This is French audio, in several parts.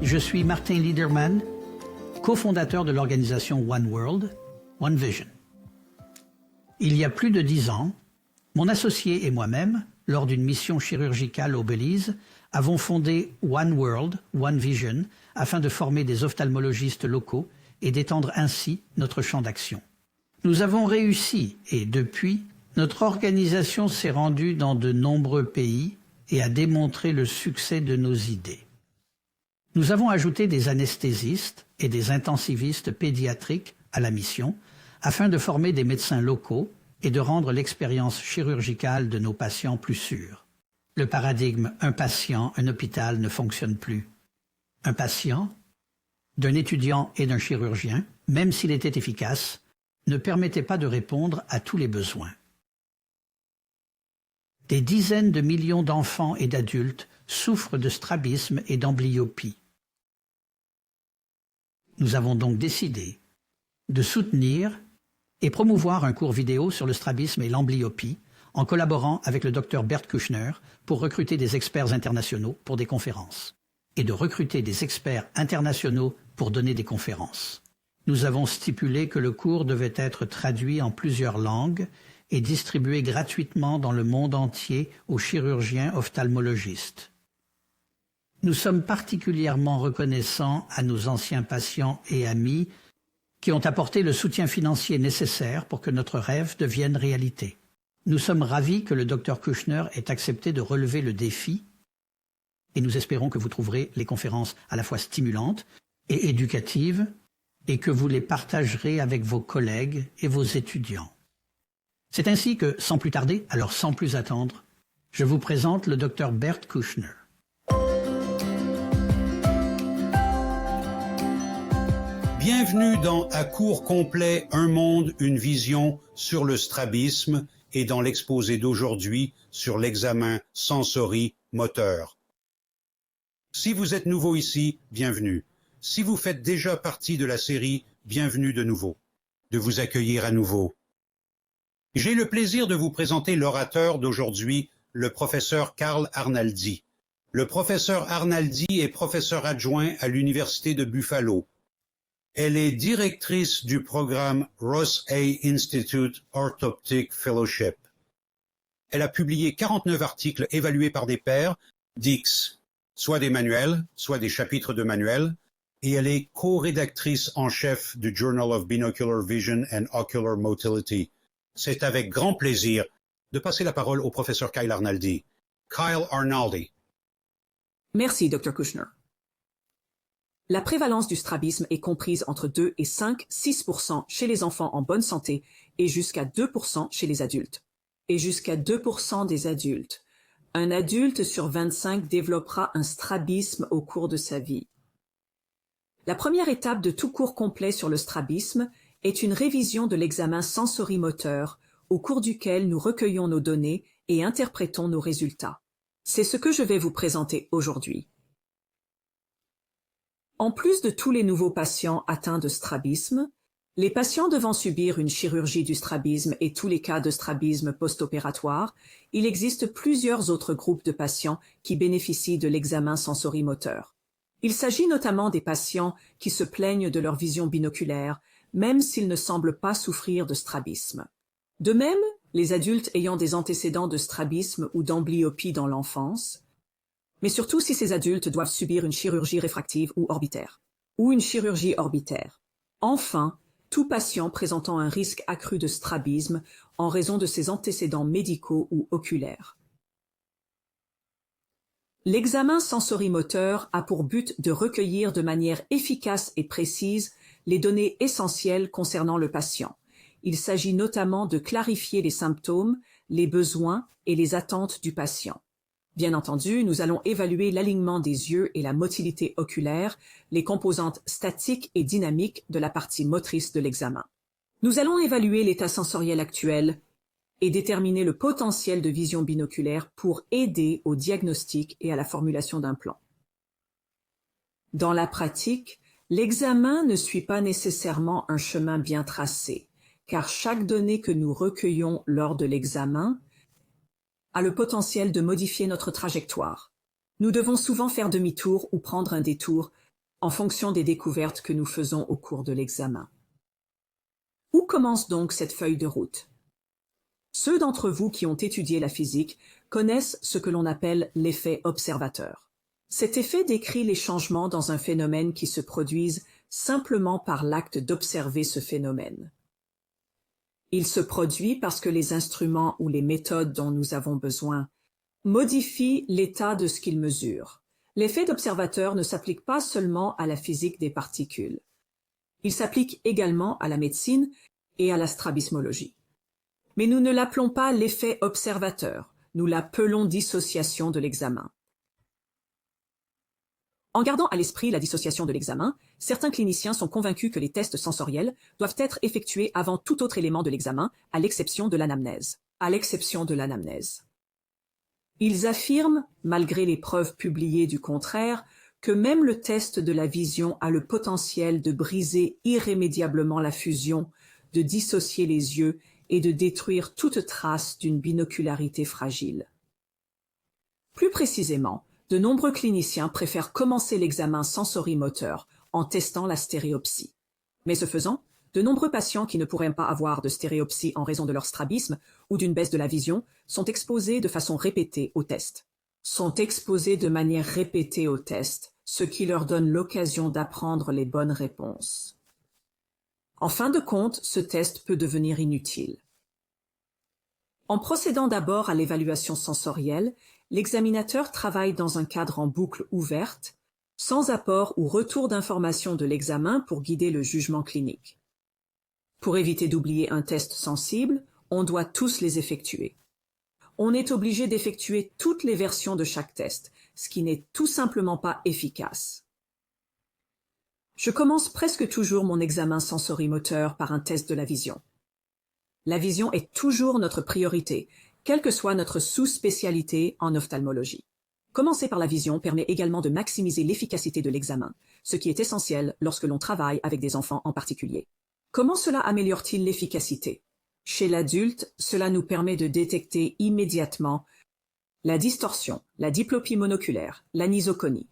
Je suis Martin Liederman, cofondateur de l'organisation One World, One Vision. Il y a plus de 10 ans, mon associé et moi-même, lors d'une mission chirurgicale au Belize, avons fondé One World, One Vision afin de former des ophtalmologistes locaux et d'étendre ainsi notre champ d'action. Nous avons réussi et depuis, notre organisation s'est rendue dans de nombreux pays et a démontré le succès de nos idées. Nous avons ajouté des anesthésistes et des intensivistes pédiatriques à la mission afin de former des médecins locaux et de rendre l'expérience chirurgicale de nos patients plus sûre. Le paradigme « un patient, un hôpital » ne fonctionne plus. Un patient, d'un étudiant et d'un chirurgien, même s'il était efficace, ne permettait pas de répondre à tous les besoins. Des dizaines de millions d'enfants et d'adultes souffrent de strabisme et d'amblyopie. Nous avons donc décidé de soutenir et promouvoir un cours vidéo sur le strabisme et l'amblyopie en collaborant avec le Dr Bert Kouchner pour recruter des experts internationaux pour des conférences et de recruter des experts internationaux pour donner des conférences. Nous avons stipulé que le cours devait être traduit en plusieurs langues et distribué gratuitement dans le monde entier aux chirurgiens ophtalmologistes. Nous sommes particulièrement reconnaissants à nos anciens patients et amis qui ont apporté le soutien financier nécessaire pour que notre rêve devienne réalité. Nous sommes ravis que le Dr Kouchner ait accepté de relever le défi et nous espérons que vous trouverez les conférences à la fois stimulantes et éducatives et que vous les partagerez avec vos collègues et vos étudiants. C'est ainsi que, sans plus tarder, alors sans plus attendre, je vous présente le Dr Bert Kouchner. Bienvenue dans À court complet, un monde, une vision sur le strabisme et dans l'exposé d'aujourd'hui sur l'examen sensorimoteur. Si vous êtes nouveau ici, bienvenue. Si vous faites déjà partie de la série, bienvenue de nouveau, de vous accueillir à nouveau. J'ai le plaisir de vous présenter l'orateur d'aujourd'hui, le professeur Carl Arnaldi. Le professeur Arnaldi est professeur adjoint à l'Université de Buffalo. Elle est directrice du programme Ross A. Institute Orthoptic Fellowship. Elle a publié 49 articles évalués par des pairs, DICS, soit des manuels, soit des chapitres de manuels, et elle est co-rédactrice en chef du Journal of Binocular Vision and Ocular Motility. C'est avec grand plaisir de passer la parole au professeur Kyle Arnaldi. Kyle Arnaldi. Merci, Dr. Kouchner. La prévalence du strabisme est comprise entre 2 et 5-6% chez les enfants en bonne santé et jusqu'à 2% chez les adultes. Et jusqu'à 2% des adultes. Un adulte sur 25 développera un strabisme au cours de sa vie. La première étape de tout cours complet sur le strabisme est une révision de l'examen sensorimoteur au cours duquel nous recueillons nos données et interprétons nos résultats. C'est ce que je vais vous présenter aujourd'hui. En plus de tous les nouveaux patients atteints de strabisme, les patients devant subir une chirurgie du strabisme et tous les cas de strabisme post-opératoire, il existe plusieurs autres groupes de patients qui bénéficient de l'examen sensorimoteur. Il s'agit notamment des patients qui se plaignent de leur vision binoculaire, même s'ils ne semblent pas souffrir de strabisme. De même, les adultes ayant des antécédents de strabisme ou d'amblyopie dans l'enfance, mais surtout si ces adultes doivent subir une chirurgie réfractive ou orbitaire, ou une chirurgie orbitaire. Enfin, tout patient présentant un risque accru de strabisme en raison de ses antécédents médicaux ou oculaires. L'examen sensorimoteur a pour but de recueillir de manière efficace et précise les données essentielles concernant le patient. Il s'agit notamment de clarifier les symptômes, les besoins et les attentes du patient. Bien entendu, nous allons évaluer l'alignement des yeux et la motilité oculaire, les composantes statiques et dynamiques de la partie motrice de l'examen. Nous allons évaluer l'état sensoriel actuel et déterminer le potentiel de vision binoculaire pour aider au diagnostic et à la formulation d'un plan. Dans la pratique, l'examen ne suit pas nécessairement un chemin bien tracé, car chaque donnée que nous recueillons lors de l'examen a le potentiel de modifier notre trajectoire. Nous devons souvent faire demi-tour ou prendre un détour en fonction des découvertes que nous faisons au cours de l'examen. Où commence donc cette feuille de route? Ceux d'entre vous qui ont étudié la physique connaissent ce que l'on appelle l'effet observateur. Cet effet décrit les changements dans un phénomène qui se produisent simplement par l'acte d'observer ce phénomène. Il se produit parce que les instruments ou les méthodes dont nous avons besoin modifient l'état de ce qu'ils mesurent. L'effet d'observateur ne s'applique pas seulement à la physique des particules. Il s'applique également à la médecine et à la strabismologie. Mais nous ne l'appelons pas l'effet observateur, nous l'appelons dissociation de l'examen. En gardant à l'esprit la dissociation de l'examen, certains cliniciens sont convaincus que les tests sensoriels doivent être effectués avant tout autre élément de l'examen, à l'exception de l'anamnèse. Ils affirment, malgré les preuves publiées du contraire, que même le test de la vision a le potentiel de briser irrémédiablement la fusion, de dissocier les yeux et de détruire toute trace d'une binocularité fragile. Plus précisément, de nombreux cliniciens préfèrent commencer l'examen sensorimoteur en testant la stéréopsie. Mais ce faisant, de nombreux patients qui ne pourraient pas avoir de stéréopsie en raison de leur strabisme ou d'une baisse de la vision sont exposés de façon répétée au test. Ce qui leur donne l'occasion d'apprendre les bonnes réponses. En fin de compte, ce test peut devenir inutile. En procédant d'abord à l'évaluation sensorielle, l'examinateur travaille dans un cadre en boucle ouverte, sans apport ou retour d'informations de l'examen pour guider le jugement clinique. Pour éviter d'oublier un test sensible, on doit tous les effectuer. On est obligé d'effectuer toutes les versions de chaque test, ce qui n'est tout simplement pas efficace. Je commence presque toujours mon examen sensorimoteur par un test de la vision. La vision est toujours notre priorité, quelle que soit notre sous-spécialité en ophtalmologie. Commencer par la vision permet également de maximiser l'efficacité de l'examen, ce qui est essentiel lorsque l'on travaille avec des enfants en particulier. Comment cela améliore-t-il l'efficacité? Chez l'adulte, cela nous permet de détecter immédiatement la distorsion, la diplopie monoculaire, l'anisoconie.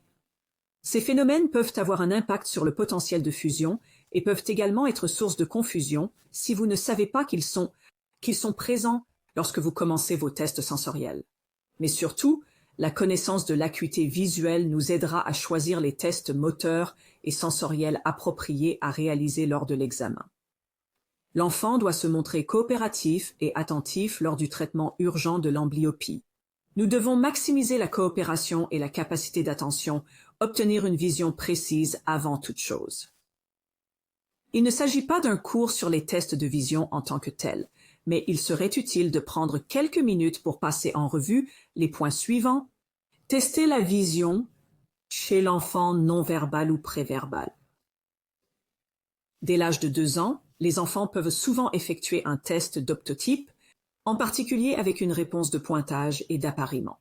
Ces phénomènes peuvent avoir un impact sur le potentiel de fusion et peuvent également être source de confusion si vous ne savez pas qu'ils sont présents lorsque vous commencez vos tests sensoriels. Mais surtout, la connaissance de l'acuité visuelle nous aidera à choisir les tests moteurs et sensoriels appropriés à réaliser lors de l'examen. L'enfant doit se montrer coopératif et attentif lors du traitement urgent de l'amblyopie. Nous devons maximiser la coopération et la capacité d'attention, obtenir une vision précise avant toute chose. Il ne s'agit pas d'un cours sur les tests de vision en tant que tel, mais il serait utile de prendre quelques minutes pour passer en revue les points suivants. Tester la vision chez l'enfant non-verbal ou préverbal. Dès l'âge de 2 ans, les enfants peuvent souvent effectuer un test d'optotype, en particulier avec une réponse de pointage et d'appariement.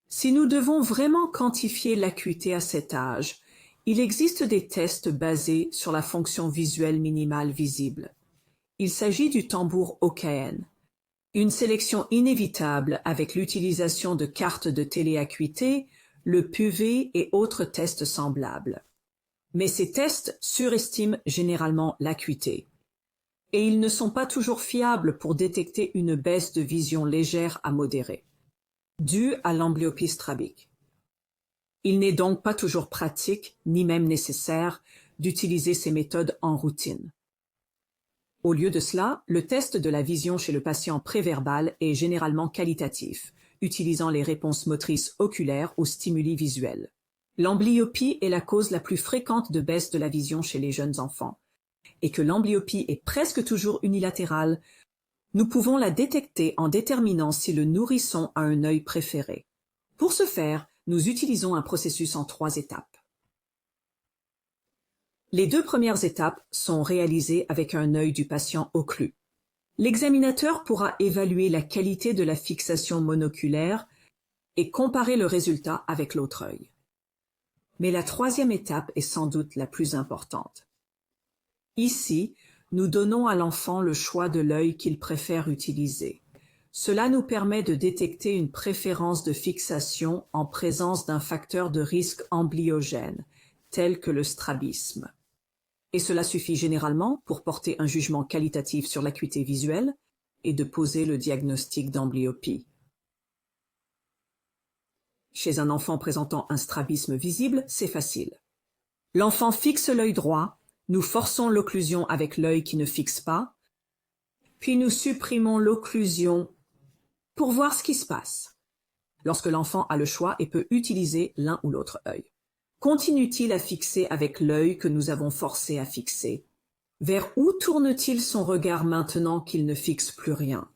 Si nous devons vraiment quantifier l'acuité à cet âge, il existe des tests basés sur la fonction visuelle minimale visible. Il s'agit du tambour OKN, une sélection inévitable avec l'utilisation de cartes de téléacuité, le PUV et autres tests semblables. Mais ces tests surestiment généralement l'acuité. Et ils ne sont pas toujours fiables pour détecter une baisse de vision légère à modérée, due à l'amblyopie strabique. Il n'est donc pas toujours pratique, ni même nécessaire, d'utiliser ces méthodes en routine. Au lieu de cela, le test de la vision chez le patient préverbal est généralement qualitatif, utilisant les réponses motrices oculaires aux stimuli visuels. L'amblyopie est la cause la plus fréquente de baisse de la vision chez les jeunes enfants. Et que l'amblyopie est presque toujours unilatérale, nous pouvons la détecter en déterminant si le nourrisson a un œil préféré. Pour ce faire, nous utilisons un processus en 3 étapes. Les 2 premières étapes sont réalisées avec un œil du patient occlus. L'examinateur pourra évaluer la qualité de la fixation monoculaire et comparer le résultat avec l'autre œil. Mais la 3e étape est sans doute la plus importante. Ici, nous donnons à l'enfant le choix de l'œil qu'il préfère utiliser. Cela nous permet de détecter une préférence de fixation en présence d'un facteur de risque amblyogène, tels que le strabisme. Et cela suffit généralement pour porter un jugement qualitatif sur l'acuité visuelle et de poser le diagnostic d'amblyopie. Chez un enfant présentant un strabisme visible, c'est facile. L'enfant fixe l'œil droit, nous forçons l'occlusion avec l'œil qui ne fixe pas, puis nous supprimons l'occlusion pour voir ce qui se passe. Lorsque l'enfant a le choix et peut utiliser l'un ou l'autre œil. Continue-t-il à fixer avec l'œil que nous avons forcé à fixer? Vers où tourne-t-il son regard maintenant qu'il ne fixe plus rien?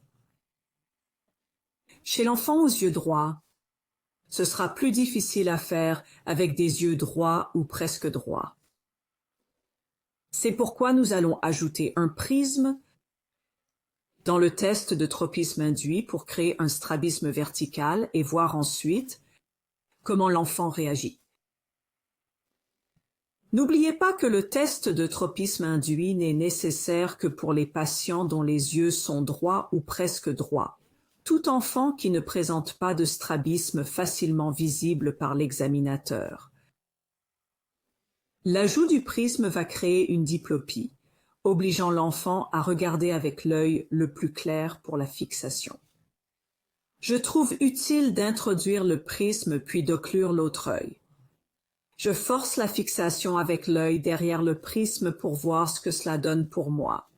Chez l'enfant aux yeux droits, ce sera plus difficile à faire avec des yeux droits ou presque droits. C'est pourquoi nous allons ajouter un prisme dans le test de tropisme induit pour créer un strabisme vertical et voir ensuite comment l'enfant réagit. N'oubliez pas que le test de tropisme induit n'est nécessaire que pour les patients dont les yeux sont droits ou presque droits. Tout enfant qui ne présente pas de strabisme facilement visible par l'examinateur. L'ajout du prisme va créer une diplopie, obligeant l'enfant à regarder avec l'œil le plus clair pour la fixation. Je trouve utile d'introduire le prisme puis d'occlure l'autre œil. Je force la fixation avec l'œil derrière le prisme pour voir ce que cela donne pour moi.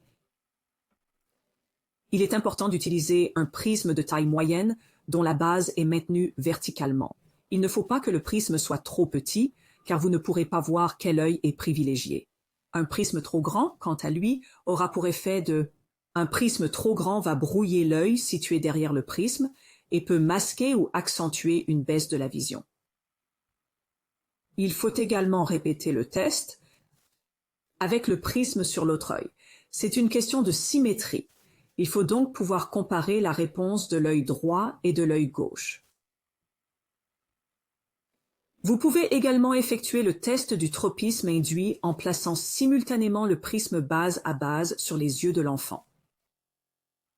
Il est important d'utiliser un prisme de taille moyenne dont la base est maintenue verticalement. Il ne faut pas que le prisme soit trop petit, car vous ne pourrez pas voir quel œil est privilégié. Un prisme trop grand, quant à lui, aura pour effet de... Un prisme trop grand va brouiller l'œil situé derrière le prisme et peut masquer ou accentuer une baisse de la vision. Il faut également répéter le test avec le prisme sur l'autre œil. C'est une question de symétrie. Il faut donc pouvoir comparer la réponse de l'œil droit et de l'œil gauche. Vous pouvez également effectuer le test du tropisme induit en plaçant simultanément le prisme base à base sur les yeux de l'enfant.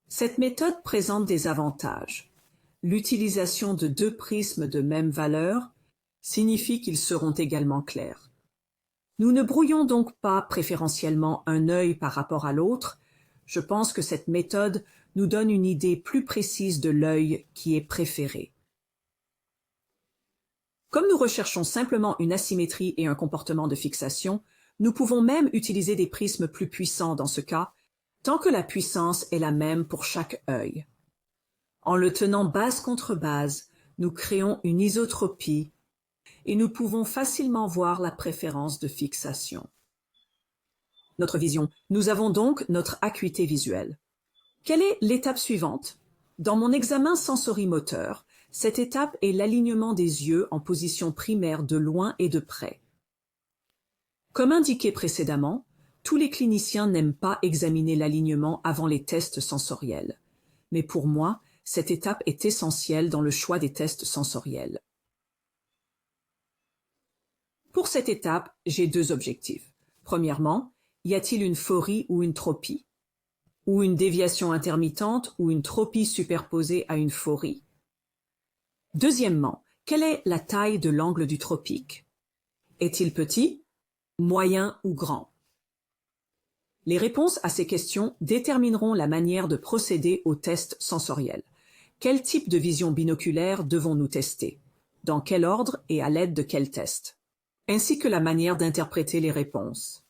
Cette méthode présente des avantages. L'utilisation de deux prismes de même valeur signifie qu'ils seront également clairs. Nous ne brouillons donc pas préférentiellement un œil par rapport à l'autre. Je pense que cette méthode nous donne une idée plus précise de l'œil qui est préféré. Comme nous recherchons simplement une asymétrie et un comportement de fixation, nous pouvons même utiliser des prismes plus puissants dans ce cas, tant que la puissance est la même pour chaque œil. En le tenant base contre base, nous créons une isotropie et nous pouvons facilement voir la préférence de fixation. Notre vision. Nous avons donc notre acuité visuelle. Quelle est l'étape suivante? Dans mon examen sensorimoteur, cette étape est l'alignement des yeux en position primaire de loin et de près. Comme indiqué précédemment, tous les cliniciens n'aiment pas examiner l'alignement avant les tests sensoriels. Mais pour moi, cette étape est essentielle dans le choix des tests sensoriels. Pour cette étape, j'ai deux objectifs. Premièrement, y a-t-il une phorie ou une tropie? Ou une déviation intermittente ou une tropie superposée à une phorie? Deuxièmement, quelle est la taille de l'angle du tropique? Est-il petit, moyen ou grand? Les réponses à ces questions détermineront la manière de procéder au test sensoriel. Quel type de vision binoculaire devons-nous tester? Dans quel ordre et à l'aide de quel test? Ainsi que la manière d'interpréter les réponses.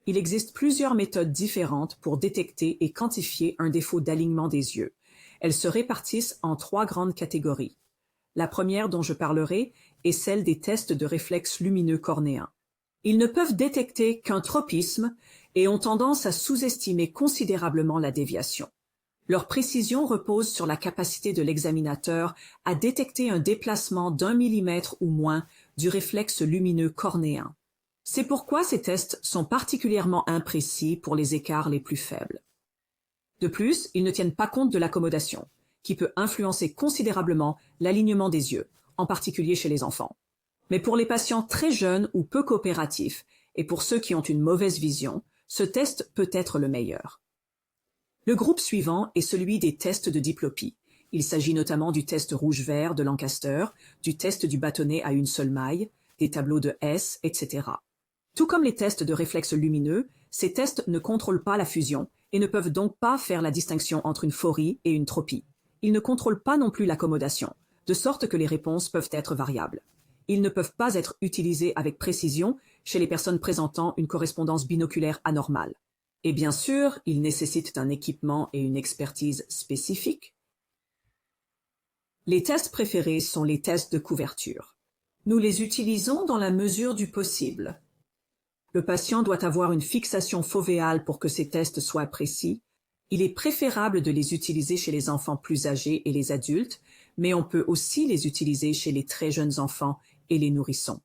Il existe plusieurs méthodes différentes pour détecter et quantifier un défaut d'alignement des yeux. Elles se répartissent en trois grandes catégories. La première dont je parlerai est celle des tests de réflexe lumineux cornéen. Ils ne peuvent détecter qu'un tropisme et ont tendance à sous-estimer considérablement la déviation. Leur précision repose sur la capacité de l'examinateur à détecter un déplacement d'1 mm ou moins du réflexe lumineux cornéen. C'est pourquoi ces tests sont particulièrement imprécis pour les écarts les plus faibles. De plus, ils ne tiennent pas compte de l'accommodation, qui peut influencer considérablement l'alignement des yeux, en particulier chez les enfants. Mais pour les patients très jeunes ou peu coopératifs, et pour ceux qui ont une mauvaise vision, ce test peut être le meilleur. Le groupe suivant est celui des tests de diplopie, Il s'agit notamment du test rouge-vert de Lancaster, du test du bâtonnet à une seule maille, des tableaux de Hess, etc. Tout comme les tests de réflexes lumineux, ces tests ne contrôlent pas la fusion et ne peuvent donc pas faire la distinction entre une phorie et une tropie. Ils ne contrôlent pas non plus l'accommodation, de sorte que les réponses peuvent être variables. Ils ne peuvent pas être utilisés avec précision chez les personnes présentant une correspondance binoculaire anormale. Et bien sûr, ils nécessitent un équipement et une expertise spécifiques. Les tests préférés sont les tests de couverture. Nous les utilisons dans la mesure du possible. Le patient doit avoir une fixation fovéale pour que ces tests soient précis. Il est préférable de les utiliser chez les enfants plus âgés et les adultes, mais on peut aussi les utiliser chez les très jeunes enfants et les nourrissons.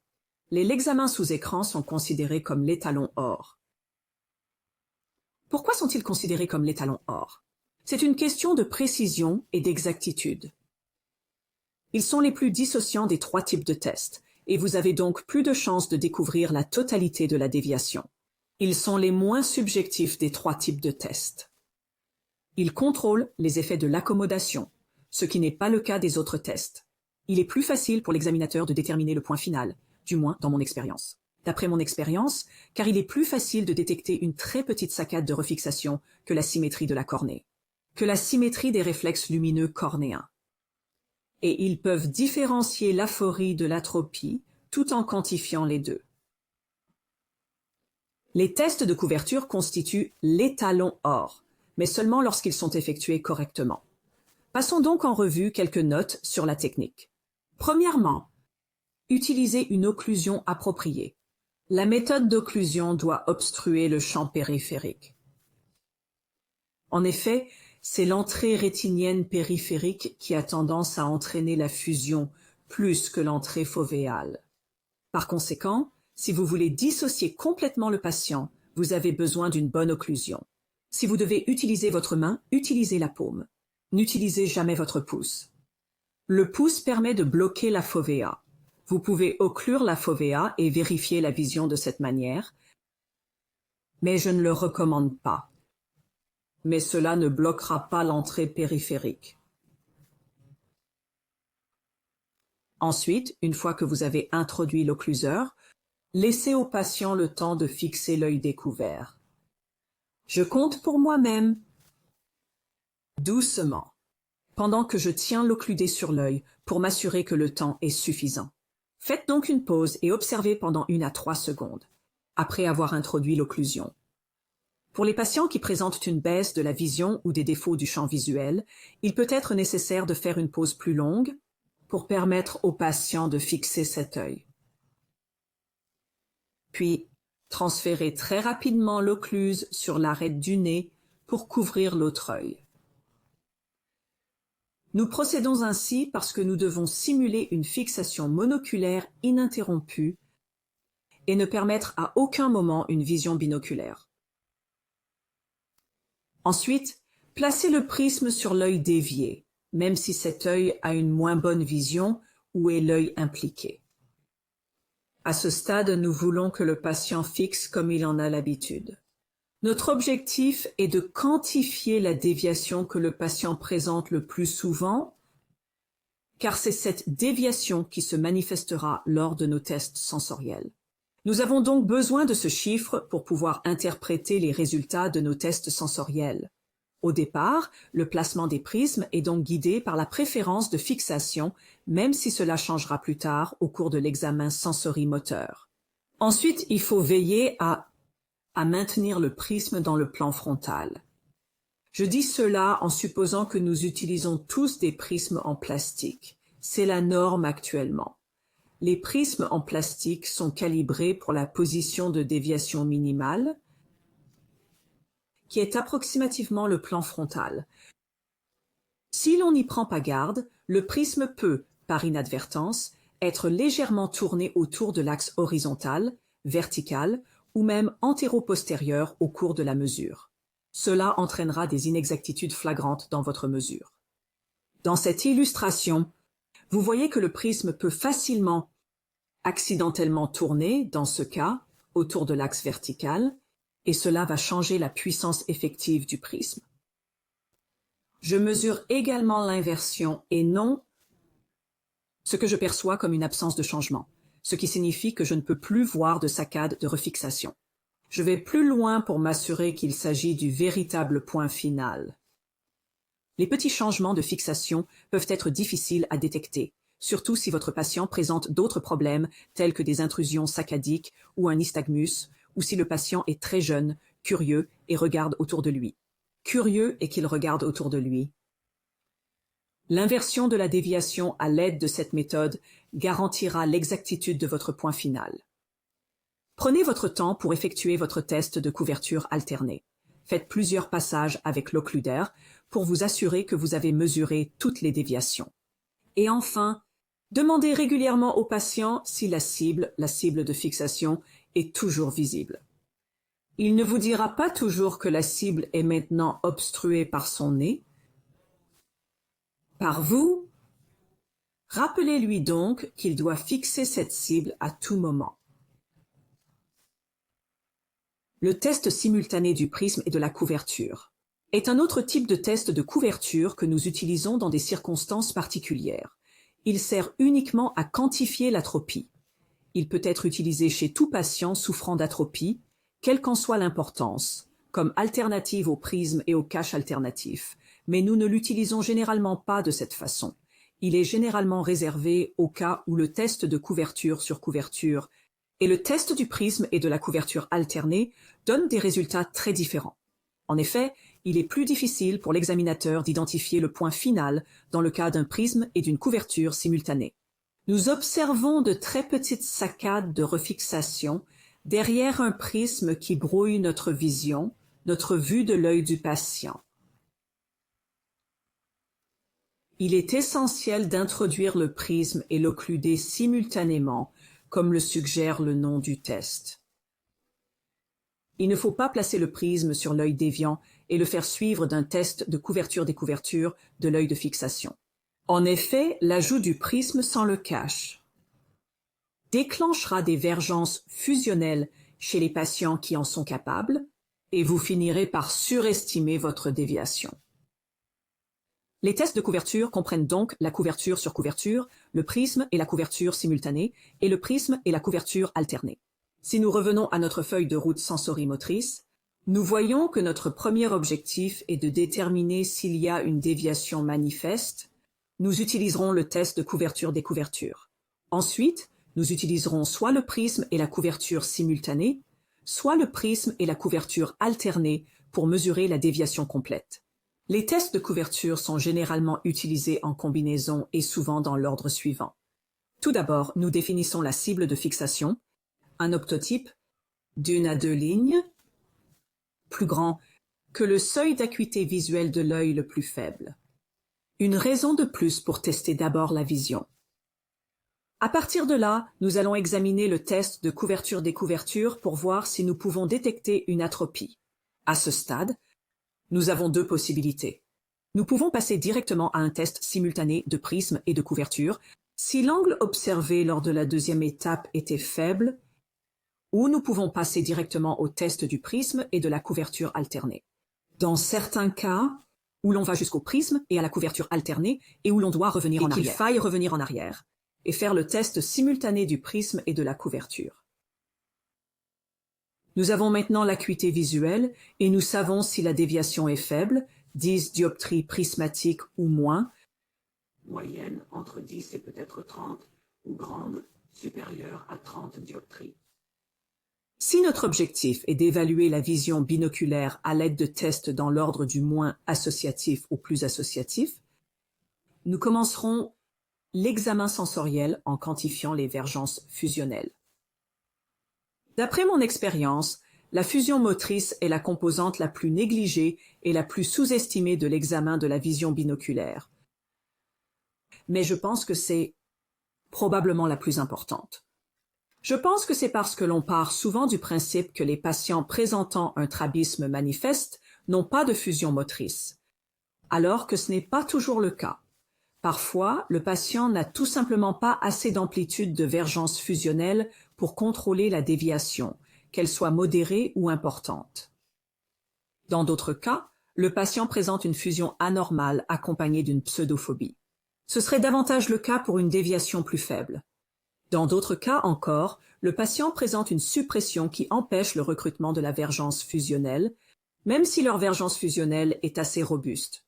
Les examens sous écran sont considérés comme l'étalon or. Pourquoi sont-ils considérés comme l'étalon or? C'est une question de précision et d'exactitude. Ils sont les plus dissociants des 3 types de tests, et vous avez donc plus de chances de découvrir la totalité de la déviation. Ils sont les moins subjectifs des 3 types de tests. Ils contrôlent les effets de l'accommodation, ce qui n'est pas le cas des autres tests. Il est plus facile pour l'examinateur de déterminer le point final, du moins dans mon expérience. D'après mon expérience, car il est plus facile de détecter une très petite saccade de refixation que la symétrie de la cornée, que la symétrie des réflexes lumineux cornéens. Et ils peuvent différencier l'aphorie de l'atropie tout en quantifiant les deux. Les tests de couverture constituent l'étalon or, mais seulement lorsqu'ils sont effectués correctement. Passons donc en revue quelques notes sur la technique. Premièrement, utilisez une occlusion appropriée. La méthode d'occlusion doit obstruer le champ périphérique. En effet, c'est l'entrée rétinienne périphérique qui a tendance à entraîner la fusion plus que l'entrée fovéale. Par conséquent, si vous voulez dissocier complètement le patient, vous avez besoin d'une bonne occlusion. Si vous devez utiliser votre main, utilisez la paume. N'utilisez jamais votre pouce. Le pouce permet de bloquer la fovea. Vous pouvez occlure la fovea et vérifier la vision de cette manière, mais je ne le recommande pas. Mais cela ne bloquera pas l'entrée périphérique. Ensuite, une fois que vous avez introduit l'occluseur, laissez au patient le temps de fixer l'œil découvert. Je compte pour moi-même. Doucement, pendant que je tiens l'occludé sur l'œil pour m'assurer que le temps est suffisant. Faites donc une pause et observez pendant 1 à 3 secondes, après avoir introduit l'occlusion. Pour les patients qui présentent une baisse de la vision ou des défauts du champ visuel, il peut être nécessaire de faire une pause plus longue pour permettre au patient de fixer cet œil. Puis, transférez très rapidement l'occluse sur l'arête du nez pour couvrir l'autre œil. Nous procédons ainsi parce que nous devons simuler une fixation monoculaire ininterrompue et ne permettre à aucun moment une vision binoculaire. Ensuite, placez le prisme sur l'œil dévié, même si cet œil a une moins bonne vision ou est l'œil impliqué. À ce stade, nous voulons que le patient fixe comme il en a l'habitude. Notre objectif est de quantifier la déviation que le patient présente le plus souvent, car c'est cette déviation qui se manifestera lors de nos tests sensoriels. Nous avons donc besoin de ce chiffre pour pouvoir interpréter les résultats de nos tests sensoriels. Au départ, le placement des prismes est donc guidé par la préférence de fixation, même si cela changera plus tard au cours de l'examen sensorimoteur. Ensuite, il faut veiller à maintenir le prisme dans le plan frontal. Je dis cela en supposant que nous utilisons tous des prismes en plastique. C'est la norme actuellement. Les prismes en plastique sont calibrés pour la position de déviation minimale, qui est approximativement le plan frontal. Si l'on n'y prend pas garde, le prisme peut, par inadvertance, être légèrement tourné autour de l'axe horizontal, vertical ou même antéro-postérieur au cours de la mesure. Cela entraînera des inexactitudes flagrantes dans votre mesure. Dans cette illustration, vous voyez que le prisme peut facilement, accidentellement tourner, dans ce cas, autour de l'axe vertical, et cela va changer la puissance effective du prisme. Je mesure également l'inversion et non ce que je perçois comme une absence de changement, ce qui signifie que je ne peux plus voir de saccade de refixation. Je vais plus loin pour m'assurer qu'il s'agit du véritable point final. Les petits changements de fixation peuvent être difficiles à détecter, surtout si votre patient présente d'autres problèmes tels que des intrusions saccadiques ou un nystagmus, ou si le patient est très jeune, curieux et regarde autour de lui. Curieux et qu'il regarde autour de lui. L'inversion de la déviation à l'aide de cette méthode garantira l'exactitude de votre point final. Prenez votre temps pour effectuer votre test de couverture alternée. Faites plusieurs passages avec l'occludaire pour vous assurer que vous avez mesuré toutes les déviations. Et enfin, demandez régulièrement au patient si la cible de fixation, est toujours visible. Il ne vous dira pas toujours que la cible est maintenant obstruée par son nez, par vous. Rappelez-lui donc qu'il doit fixer cette cible à tout moment. Le test simultané du prisme et de la couverture est un autre type de test de couverture que nous utilisons dans des circonstances particulières. Il sert uniquement à quantifier l'atropie. Il peut être utilisé chez tout patient souffrant d'atropie, quelle qu'en soit l'importance, comme alternative au prisme et au cache alternatif, mais nous ne l'utilisons généralement pas de cette façon. Il est généralement réservé au cas où le test de couverture sur couverture et le test du prisme et de la couverture alternée donnent des résultats très différents. En effet, il est plus difficile pour l'examinateur d'identifier le point final dans le cas d'un prisme et d'une couverture simultanée. Nous observons de très petites saccades de refixation derrière un prisme qui brouille notre vision, notre vue de l'œil du patient. Il est essentiel d'introduire le prisme et l'occluder simultanément, comme le suggère le nom du test. Il ne faut pas placer le prisme sur l'œil déviant et le faire suivre d'un test de couverture-découverture de l'œil de fixation. En effet, l'ajout du prisme sans le cache déclenchera des vergences fusionnelles chez les patients qui en sont capables et vous finirez par surestimer votre déviation. Les tests de couverture comprennent donc la couverture sur couverture, le prisme et la couverture simultanée, et le prisme et la couverture alternée. Si nous revenons à notre feuille de route sensorimotrice, nous voyons que notre premier objectif est de déterminer s'il y a une déviation manifeste. Nous utiliserons le test de couverture-découverture. Ensuite, nous utiliserons soit le prisme et la couverture simultanée, soit le prisme et la couverture alternée pour mesurer la déviation complète. Les tests de couverture sont généralement utilisés en combinaison et souvent dans l'ordre suivant. Tout d'abord, nous définissons la cible de fixation, un optotype d'1 à 2 lignes, plus grand que le seuil d'acuité visuelle de l'œil le plus faible. Une raison de plus pour tester d'abord la vision. À partir de là, nous allons examiner le test de couverture-découverture pour voir si nous pouvons détecter une atropie. À ce stade, nous avons deux possibilités. Nous pouvons passer directement à un test simultané de prisme et de couverture si l'angle observé lors de la deuxième étape était faible, ou nous pouvons passer directement au test du prisme et de la couverture alternée. Dans certains cas, où l'on va jusqu'au prisme et à la couverture alternée et où l'on doit revenir en arrière. Il faille revenir en arrière et faire le test simultané du prisme et de la couverture. Nous avons maintenant l'acuité visuelle et nous savons si la déviation est faible, 10 dioptries prismatiques ou moins, moyenne entre 10 et peut-être 30, ou grande, supérieure à 30 dioptries. Si notre objectif est d'évaluer la vision binoculaire à l'aide de tests dans l'ordre du moins associatif au plus associatif, nous commencerons l'examen sensoriel en quantifiant les vergences fusionnelles. D'après mon expérience, la fusion motrice est la composante la plus négligée et la plus sous-estimée de l'examen de la vision binoculaire. Mais je pense que c'est probablement la plus importante. Je pense que c'est parce que l'on part souvent du principe que les patients présentant un strabisme manifeste n'ont pas de fusion motrice, alors que ce n'est pas toujours le cas. Parfois, le patient n'a tout simplement pas assez d'amplitude de vergence fusionnelle pour contrôler la déviation, qu'elle soit modérée ou importante. Dans d'autres cas, le patient présente une fusion anormale accompagnée d'une pseudophobie. Ce serait davantage le cas pour une déviation plus faible. Dans d'autres cas encore, le patient présente une suppression qui empêche le recrutement de la vergence fusionnelle, même si leur vergence fusionnelle est assez robuste.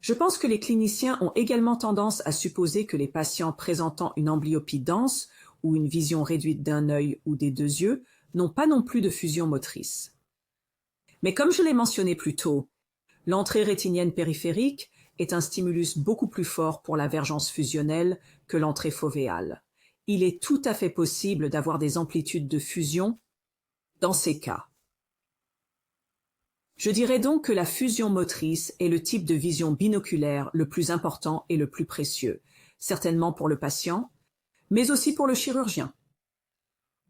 Je pense que les cliniciens ont également tendance à supposer que les patients présentant une amblyopie dense ou une vision réduite d'un œil ou des deux yeux n'ont pas non plus de fusion motrice. Mais comme je l'ai mentionné plus tôt, l'entrée rétinienne périphérique est un stimulus beaucoup plus fort pour la vergence fusionnelle que l'entrée fovéale. Il est tout à fait possible d'avoir des amplitudes de fusion dans ces cas. Je dirais donc que la fusion motrice est le type de vision binoculaire le plus important et le plus précieux, certainement pour le patient, mais aussi pour le chirurgien.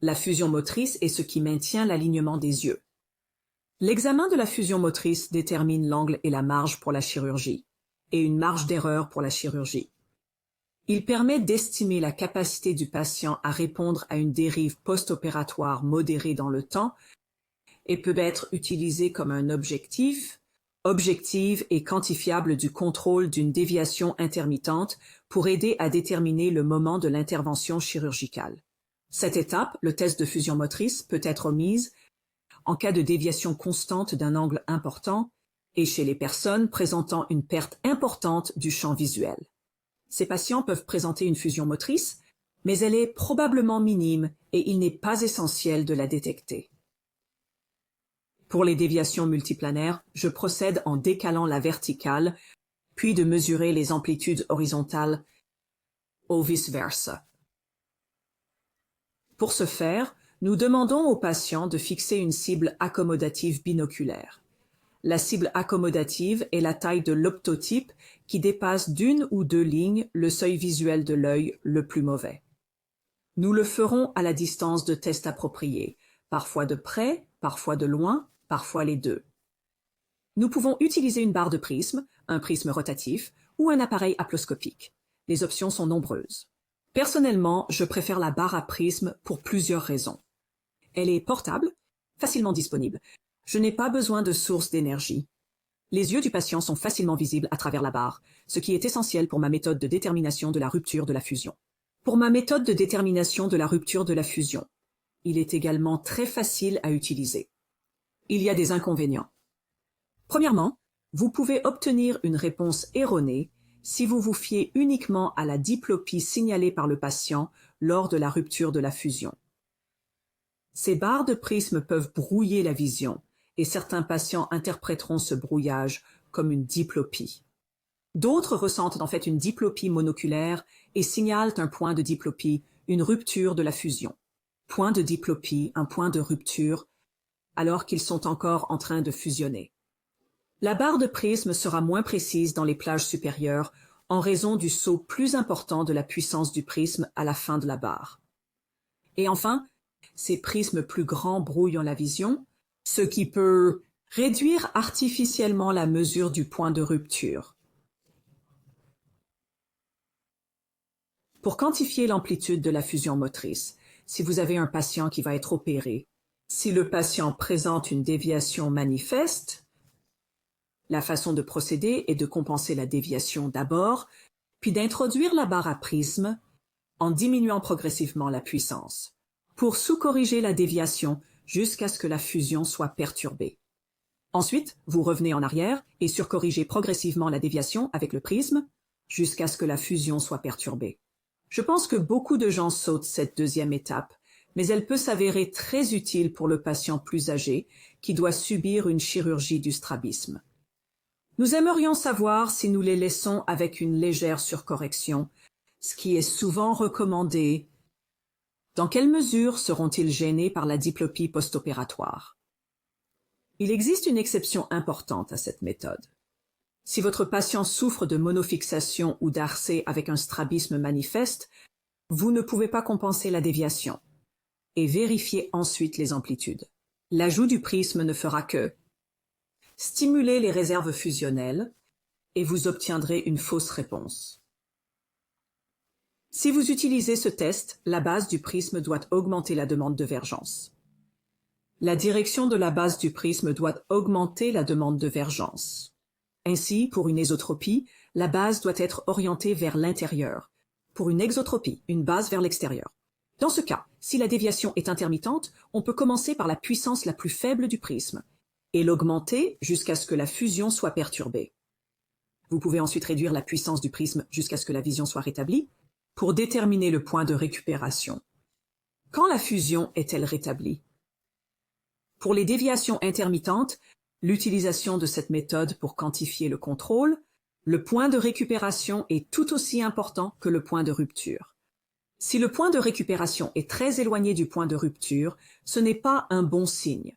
La fusion motrice est ce qui maintient l'alignement des yeux. L'examen de la fusion motrice détermine l'angle et la marge pour la chirurgie, et une marge d'erreur pour la chirurgie. Il permet d'estimer la capacité du patient à répondre à une dérive post-opératoire modérée dans le temps et peut être utilisé comme un objectif et quantifiable du contrôle d'une déviation intermittente pour aider à déterminer le moment de l'intervention chirurgicale. Cette étape, le test de fusion motrice, peut être omise en cas de déviation constante d'un angle important et chez les personnes présentant une perte importante du champ visuel. Ces patients peuvent présenter une fusion motrice, mais elle est probablement minime et il n'est pas essentiel de la détecter. Pour les déviations multiplanaires, je procède en décalant la verticale, puis de mesurer les amplitudes horizontales ou vice-versa. Pour ce faire, nous demandons au patient de fixer une cible accommodative binoculaire. La cible accommodative est la taille de l'optotype qui dépasse d'une ou deux lignes le seuil visuel de l'œil le plus mauvais. Nous le ferons à la distance de test appropriée, parfois de près, parfois de loin, parfois les deux. Nous pouvons utiliser une barre de prisme, un prisme rotatif ou un appareil haploscopique. Les options sont nombreuses. Personnellement, je préfère la barre à prisme pour plusieurs raisons. Elle est portable, facilement disponible. Je n'ai pas besoin de source d'énergie. Les yeux du patient sont facilement visibles à travers la barre, ce qui est essentiel pour ma méthode de détermination de la rupture de la fusion. Pour ma méthode de détermination de la rupture de la fusion, il est également très facile à utiliser. Il y a des inconvénients. Premièrement, vous pouvez obtenir une réponse erronée si vous vous fiez uniquement à la diplopie signalée par le patient lors de la rupture de la fusion. Ces barres de prisme peuvent brouiller la vision, et certains patients interpréteront ce brouillage comme une diplopie. D'autres ressentent en fait une diplopie monoculaire et signalent un point de diplopie, une rupture de la fusion. Point de diplopie, un point de rupture, alors qu'ils sont encore en train de fusionner. La barre de prisme sera moins précise dans les plages supérieures en raison du saut plus important de la puissance du prisme à la fin de la barre. Et enfin, ces prismes plus grands brouillent la vision, ce qui peut réduire artificiellement la mesure du point de rupture. Pour quantifier l'amplitude de la fusion motrice, si vous avez un patient qui va être opéré, si le patient présente une déviation manifeste, la façon de procéder est de compenser la déviation d'abord, puis d'introduire la barre à prisme en diminuant progressivement la puissance, pour sous-corriger la déviation jusqu'à ce que la fusion soit perturbée. Ensuite, vous revenez en arrière et surcorrigez progressivement la déviation avec le prisme jusqu'à ce que la fusion soit perturbée. Je pense que beaucoup de gens sautent cette deuxième étape, mais elle peut s'avérer très utile pour le patient plus âgé qui doit subir une chirurgie du strabisme. Nous aimerions savoir si nous les laissons avec une légère surcorrection, ce qui est souvent recommandé. Dans quelle mesure seront-ils gênés par la diplopie post-opératoire? Il existe une exception importante à cette méthode. Si votre patient souffre de monofixation ou d'arcée avec un strabisme manifeste, vous ne pouvez pas compenser la déviation et vérifiez ensuite les amplitudes. L'ajout du prisme ne fera que stimuler les réserves fusionnelles et vous obtiendrez une fausse réponse. Si vous utilisez ce test, la base du prisme doit augmenter la demande de vergence. La direction de la base du prisme doit augmenter la demande de vergence. Ainsi, pour une ésotropie, la base doit être orientée vers l'intérieur. Pour une exotropie, une base vers l'extérieur. Dans ce cas, si la déviation est intermittente, on peut commencer par la puissance la plus faible du prisme et l'augmenter jusqu'à ce que la fusion soit perturbée. Vous pouvez ensuite réduire la puissance du prisme jusqu'à ce que la vision soit rétablie pour déterminer le point de récupération. Quand la fusion est-elle rétablie? Pour les déviations intermittentes, l'utilisation de cette méthode pour quantifier le contrôle, le point de récupération est tout aussi important que le point de rupture. Si le point de récupération est très éloigné du point de rupture, ce n'est pas un bon signe.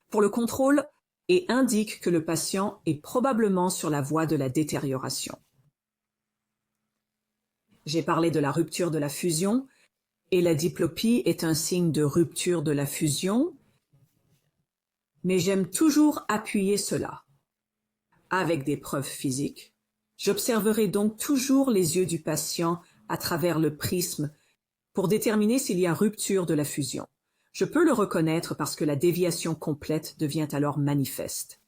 Pour le contrôle, et indique que le patient est probablement sur la voie de la détérioration. J'ai parlé de la rupture de la fusion, et la diplopie est un signe de rupture de la fusion, mais j'aime toujours appuyer cela. Avec des preuves physiques, j'observerai donc toujours les yeux du patient à travers le prisme pour déterminer s'il y a rupture de la fusion. Je peux le reconnaître parce que la déviation complète devient alors manifeste.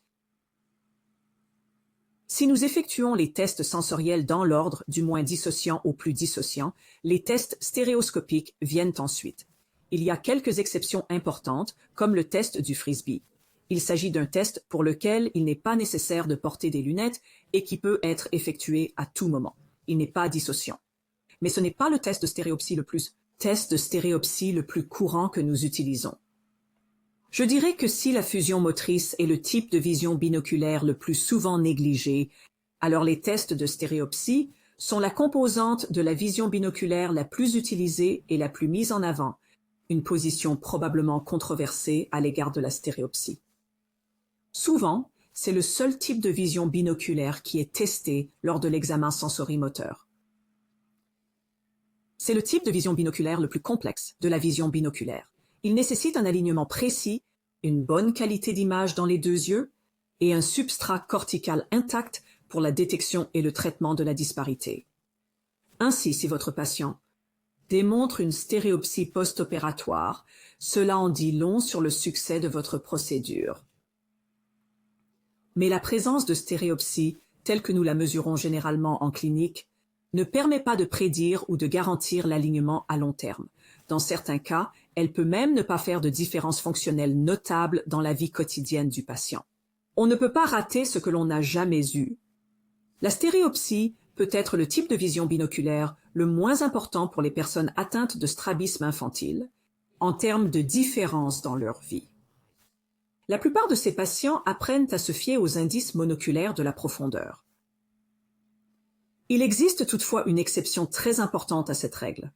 Si nous effectuons les tests sensoriels dans l'ordre du moins dissociant au plus dissociant, les tests stéréoscopiques viennent ensuite. Il y a quelques exceptions importantes, comme le test du frisbee. Il s'agit d'un test pour lequel il n'est pas nécessaire de porter des lunettes et qui peut être effectué à tout moment. Il n'est pas dissociant. Mais ce n'est pas le test de stéréopsie le plus courant que nous utilisons. Je dirais que si la fusion motrice est le type de vision binoculaire le plus souvent négligé, alors les tests de stéréopsie sont la composante de la vision binoculaire la plus utilisée et la plus mise en avant, une position probablement controversée à l'égard de la stéréopsie. Souvent, c'est le seul type de vision binoculaire qui est testé lors de l'examen sensorimoteur. C'est le type de vision binoculaire le plus complexe de la vision binoculaire. Il nécessite un alignement précis, une bonne qualité d'image dans les deux yeux et un substrat cortical intact pour la détection et le traitement de la disparité. Ainsi, si votre patient démontre une stéréopsie post-opératoire, cela en dit long sur le succès de votre procédure. Mais la présence de stéréopsie, telle que nous la mesurons généralement en clinique, ne permet pas de prédire ou de garantir l'alignement à long terme. Dans certains cas, elle peut même ne pas faire de différence fonctionnelle notable dans la vie quotidienne du patient. On ne peut pas rater ce que l'on n'a jamais eu. La stéréopsie peut être le type de vision binoculaire le moins important pour les personnes atteintes de strabisme infantile, en termes de différence dans leur vie. La plupart de ces patients apprennent à se fier aux indices monoculaires de la profondeur. Il existe toutefois une exception très importante à cette règle.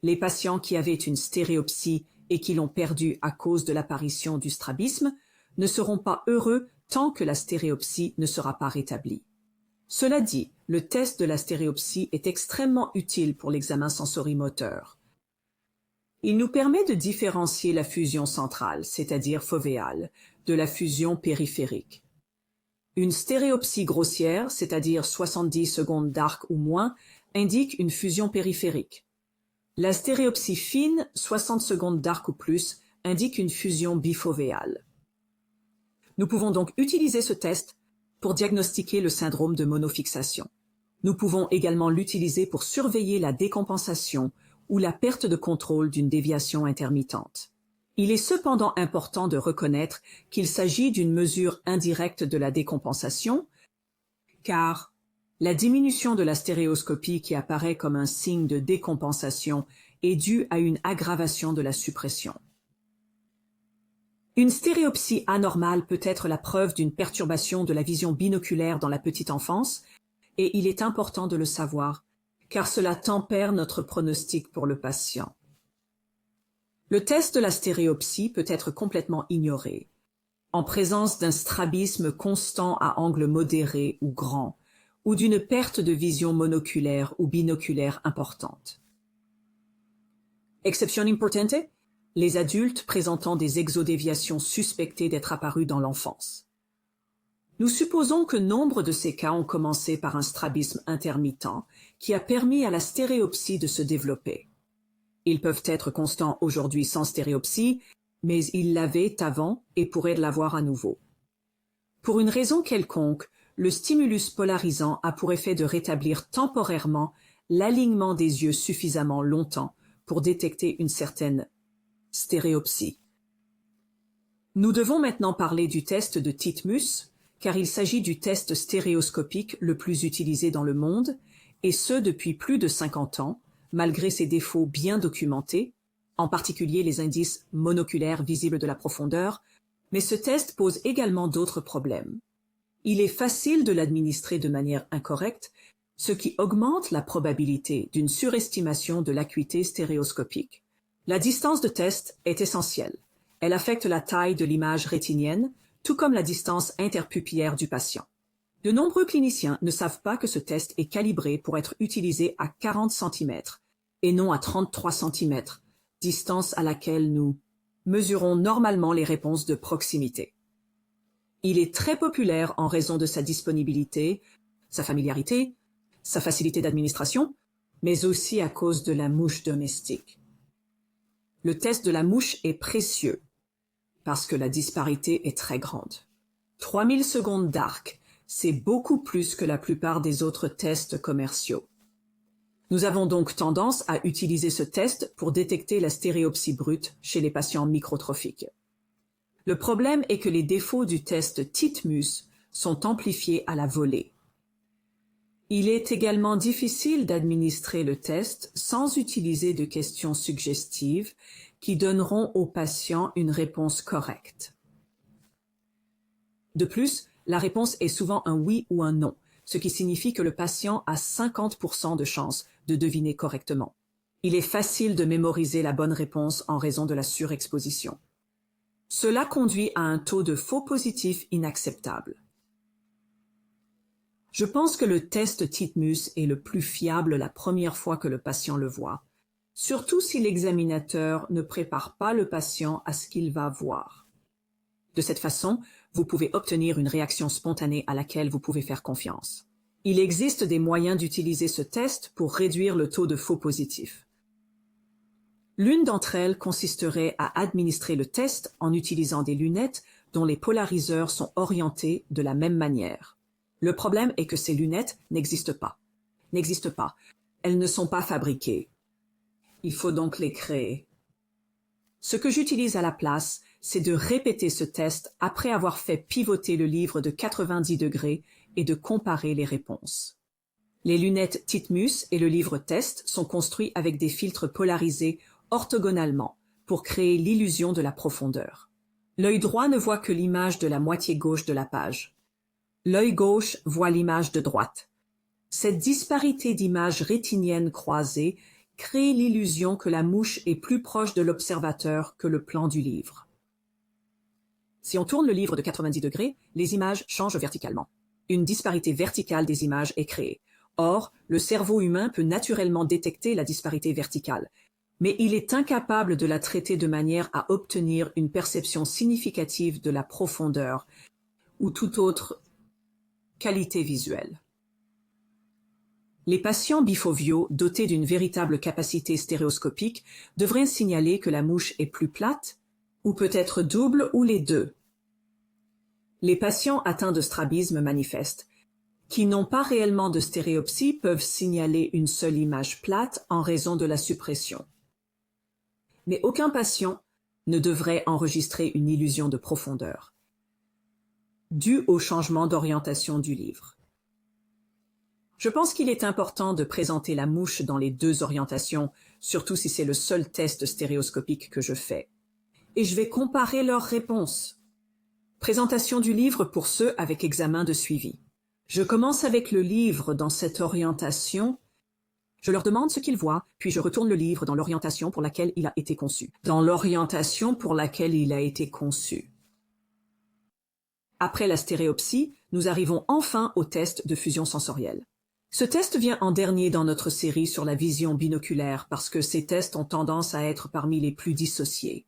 Les patients qui avaient une stéréopsie et qui l'ont perdue à cause de l'apparition du strabisme ne seront pas heureux tant que la stéréopsie ne sera pas rétablie. Cela dit, le test de la stéréopsie est extrêmement utile pour l'examen sensorimoteur. Il nous permet de différencier la fusion centrale, c'est-à-dire fovéale, de la fusion périphérique. Une stéréopsie grossière, c'est-à-dire 70 secondes d'arc ou moins, indique une fusion périphérique. La stéréopsie fine, 60 secondes d'arc ou plus, indique une fusion bifovéale. Nous pouvons donc utiliser ce test pour diagnostiquer le syndrome de monofixation. Nous pouvons également l'utiliser pour surveiller la décompensation ou la perte de contrôle d'une déviation intermittente. Il est cependant important de reconnaître qu'il s'agit d'une mesure indirecte de la décompensation, car la diminution de la stéréoscopie qui apparaît comme un signe de décompensation est due à une aggravation de la suppression. Une stéréopsie anormale peut être la preuve d'une perturbation de la vision binoculaire dans la petite enfance, et il est important de le savoir, car cela tempère notre pronostic pour le patient. Le test de la stéréopsie peut être complètement ignoré, en présence d'un strabisme constant à angle modéré ou grand, ou d'une perte de vision monoculaire ou binoculaire importante. Exception importante, les adultes présentant des exodéviations suspectées d'être apparues dans l'enfance. Nous supposons que nombre de ces cas ont commencé par un strabisme intermittent qui a permis à la stéréopsie de se développer. Ils peuvent être constants aujourd'hui sans stéréopsie, mais il l'avait avant et pourrait l'avoir à nouveau. Pour une raison quelconque, le stimulus polarisant a pour effet de rétablir temporairement l'alignement des yeux suffisamment longtemps pour détecter une certaine stéréopsie. Nous devons maintenant parler du test de Titmus, car il s'agit du test stéréoscopique le plus utilisé dans le monde, et ce depuis plus de 50 ans, malgré ses défauts bien documentés, en particulier les indices monoculaires visibles de la profondeur, mais ce test pose également d'autres problèmes. Il est facile de l'administrer de manière incorrecte, ce qui augmente la probabilité d'une surestimation de l'acuité stéréoscopique. La distance de test est essentielle. Elle affecte la taille de l'image rétinienne, tout comme la distance interpupillaire du patient. De nombreux cliniciens ne savent pas que ce test est calibré pour être utilisé à 40 cm et non à 33 cm, distance à laquelle nous mesurons normalement les réponses de proximité. Il est très populaire en raison de sa disponibilité, sa familiarité, sa facilité d'administration, mais aussi à cause de la mouche domestique. Le test de la mouche est précieux parce que la disparité est très grande. 3000 secondes d'arc, c'est beaucoup plus que la plupart des autres tests commerciaux. Nous avons donc tendance à utiliser ce test pour détecter la stéréopsie brute chez les patients microtrophiques. Le problème est que les défauts du test Titmus sont amplifiés à la volée. Il est également difficile d'administrer le test sans utiliser de questions suggestives qui donneront aux patients une réponse correcte. De plus, la réponse est souvent un oui ou un non, ce qui signifie que le patient a 50% de chance de deviner correctement. Il est facile de mémoriser la bonne réponse en raison de la surexposition. Cela conduit à un taux de faux positifs inacceptable. Je pense que le test Titmus est le plus fiable la première fois que le patient le voit, surtout si l'examinateur ne prépare pas le patient à ce qu'il va voir. De cette façon, vous pouvez obtenir une réaction spontanée à laquelle vous pouvez faire confiance. Il existe des moyens d'utiliser ce test pour réduire le taux de faux positifs. L'une d'entre elles consisterait à administrer le test en utilisant des lunettes dont les polariseurs sont orientés de la même manière. Le problème est que ces lunettes n'existent pas. Elles ne sont pas fabriquées. Il faut donc les créer. Ce que j'utilise à la place, c'est de répéter ce test après avoir fait pivoter le livre de 90 degrés et de comparer les réponses. Les lunettes Titmus et le livre test sont construits avec des filtres polarisés orthogonalement pour créer l'illusion de la profondeur. L'œil droit ne voit que l'image de la moitié gauche de la page. L'œil gauche voit l'image de droite. Cette disparité d'images rétiniennes croisées crée l'illusion que la mouche est plus proche de l'observateur que le plan du livre. Si on tourne le livre de 90 degrés, les images changent verticalement. Une disparité verticale des images est créée. Or, le cerveau humain peut naturellement détecter la disparité verticale, mais il est incapable de la traiter de manière à obtenir une perception significative de la profondeur ou toute autre qualité visuelle. Les patients bifoviaux dotés d'une véritable capacité stéréoscopique devraient signaler que la mouche est plus plate, ou peut-être double ou les deux. Les patients atteints de strabisme manifeste, qui n'ont pas réellement de stéréopsie, peuvent signaler une seule image plate en raison de la suppression. Mais aucun patient ne devrait enregistrer une illusion de profondeur, due au changement d'orientation du livre. Je pense qu'il est important de présenter la mouche dans les deux orientations, surtout si c'est le seul test stéréoscopique que je fais. Et je vais comparer leurs réponses. Présentation du livre pour ceux avec examen de suivi. Je commence avec le livre dans cette orientation. Je leur demande ce qu'ils voient, puis je retourne le livre dans l'orientation pour laquelle il a été conçu. Après la stéréopsie, nous arrivons enfin au test de fusion sensorielle. Ce test vient en dernier dans notre série sur la vision binoculaire parce que ces tests ont tendance à être parmi les plus dissociés.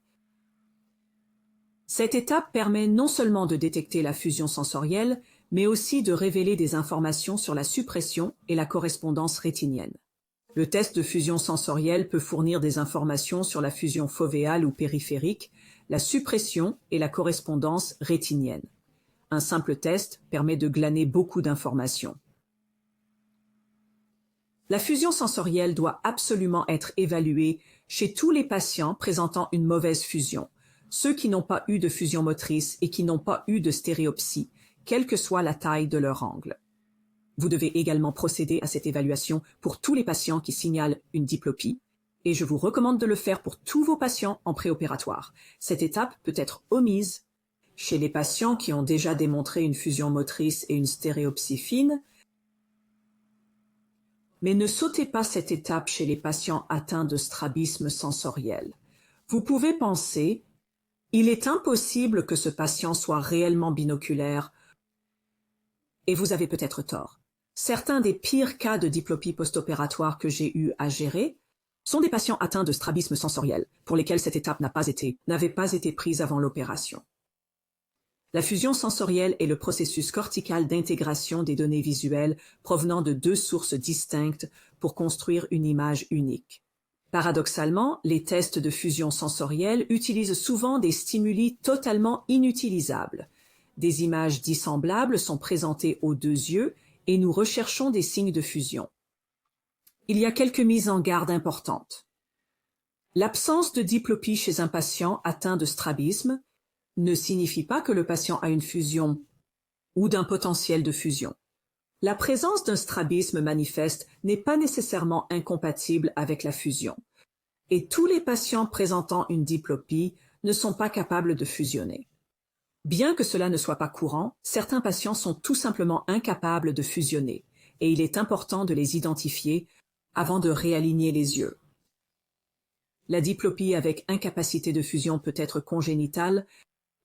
Cette étape permet non seulement de détecter la fusion sensorielle, mais aussi de révéler des informations sur la suppression et la correspondance rétinienne. Le test de fusion sensorielle peut fournir des informations sur la fusion fovéale ou périphérique, la suppression et la correspondance rétinienne. Un simple test permet de glaner beaucoup d'informations. La fusion sensorielle doit absolument être évaluée chez tous les patients présentant une mauvaise fusion, ceux qui n'ont pas eu de fusion motrice et qui n'ont pas eu de stéréopsie, quelle que soit la taille de leur angle. Vous devez également procéder à cette évaluation pour tous les patients qui signalent une diplopie, et je vous recommande de le faire pour tous vos patients en préopératoire. Cette étape peut être omise chez les patients qui ont déjà démontré une fusion motrice et une stéréopsie fine, mais ne sautez pas cette étape chez les patients atteints de strabisme sensoriel. Vous pouvez penser, il est impossible que ce patient soit réellement binoculaire, et vous avez peut-être tort. Certains des pires cas de diplopie post-opératoire que j'ai eu à gérer sont des patients atteints de strabisme sensoriel, pour lesquels cette étape n'avait pas été prise avant l'opération. La fusion sensorielle est le processus cortical d'intégration des données visuelles provenant de deux sources distinctes pour construire une image unique. Paradoxalement, les tests de fusion sensorielle utilisent souvent des stimuli totalement inutilisables. Des images dissemblables sont présentées aux deux yeux et nous recherchons des signes de fusion. Il y a quelques mises en garde importantes. L'absence de diplopie chez un patient atteint de strabisme ne signifie pas que le patient a une fusion ou d'un potentiel de fusion. La présence d'un strabisme manifeste n'est pas nécessairement incompatible avec la fusion, et tous les patients présentant une diplopie ne sont pas capables de fusionner. Bien que cela ne soit pas courant, certains patients sont tout simplement incapables de fusionner, et il est important de les identifier avant de réaligner les yeux. La diplopie avec incapacité de fusion peut être congénitale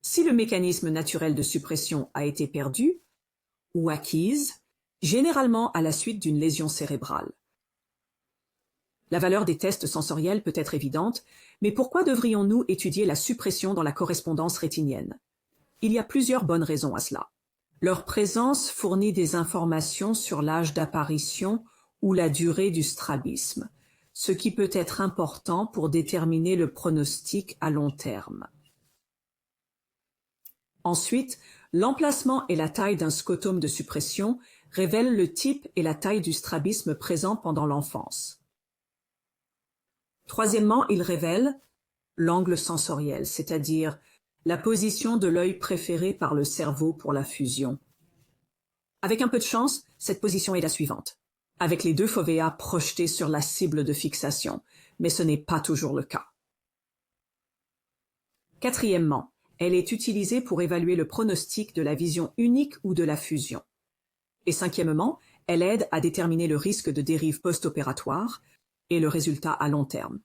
si le mécanisme naturel de suppression a été perdu ou acquise, généralement à la suite d'une lésion cérébrale. La valeur des tests sensoriels peut être évidente, mais pourquoi devrions-nous étudier la suppression dans la correspondance rétinienne? Il y a plusieurs bonnes raisons à cela. Leur présence fournit des informations sur l'âge d'apparition ou la durée du strabisme, ce qui peut être important pour déterminer le pronostic à long terme. Ensuite, l'emplacement et la taille d'un scotome de suppression révèlent le type et la taille du strabisme présent pendant l'enfance. Troisièmement, ils révèlent l'angle sensoriel, c'est-à-dire la position de l'œil préférée par le cerveau pour la fusion. Avec un peu de chance, cette position est la suivante, avec les deux fovéas projetés sur la cible de fixation, mais ce n'est pas toujours le cas. Quatrièmement, elle est utilisée pour évaluer le pronostic de la vision unique ou de la fusion. Et cinquièmement, elle aide à déterminer le risque de dérive post-opératoire et le résultat à long terme.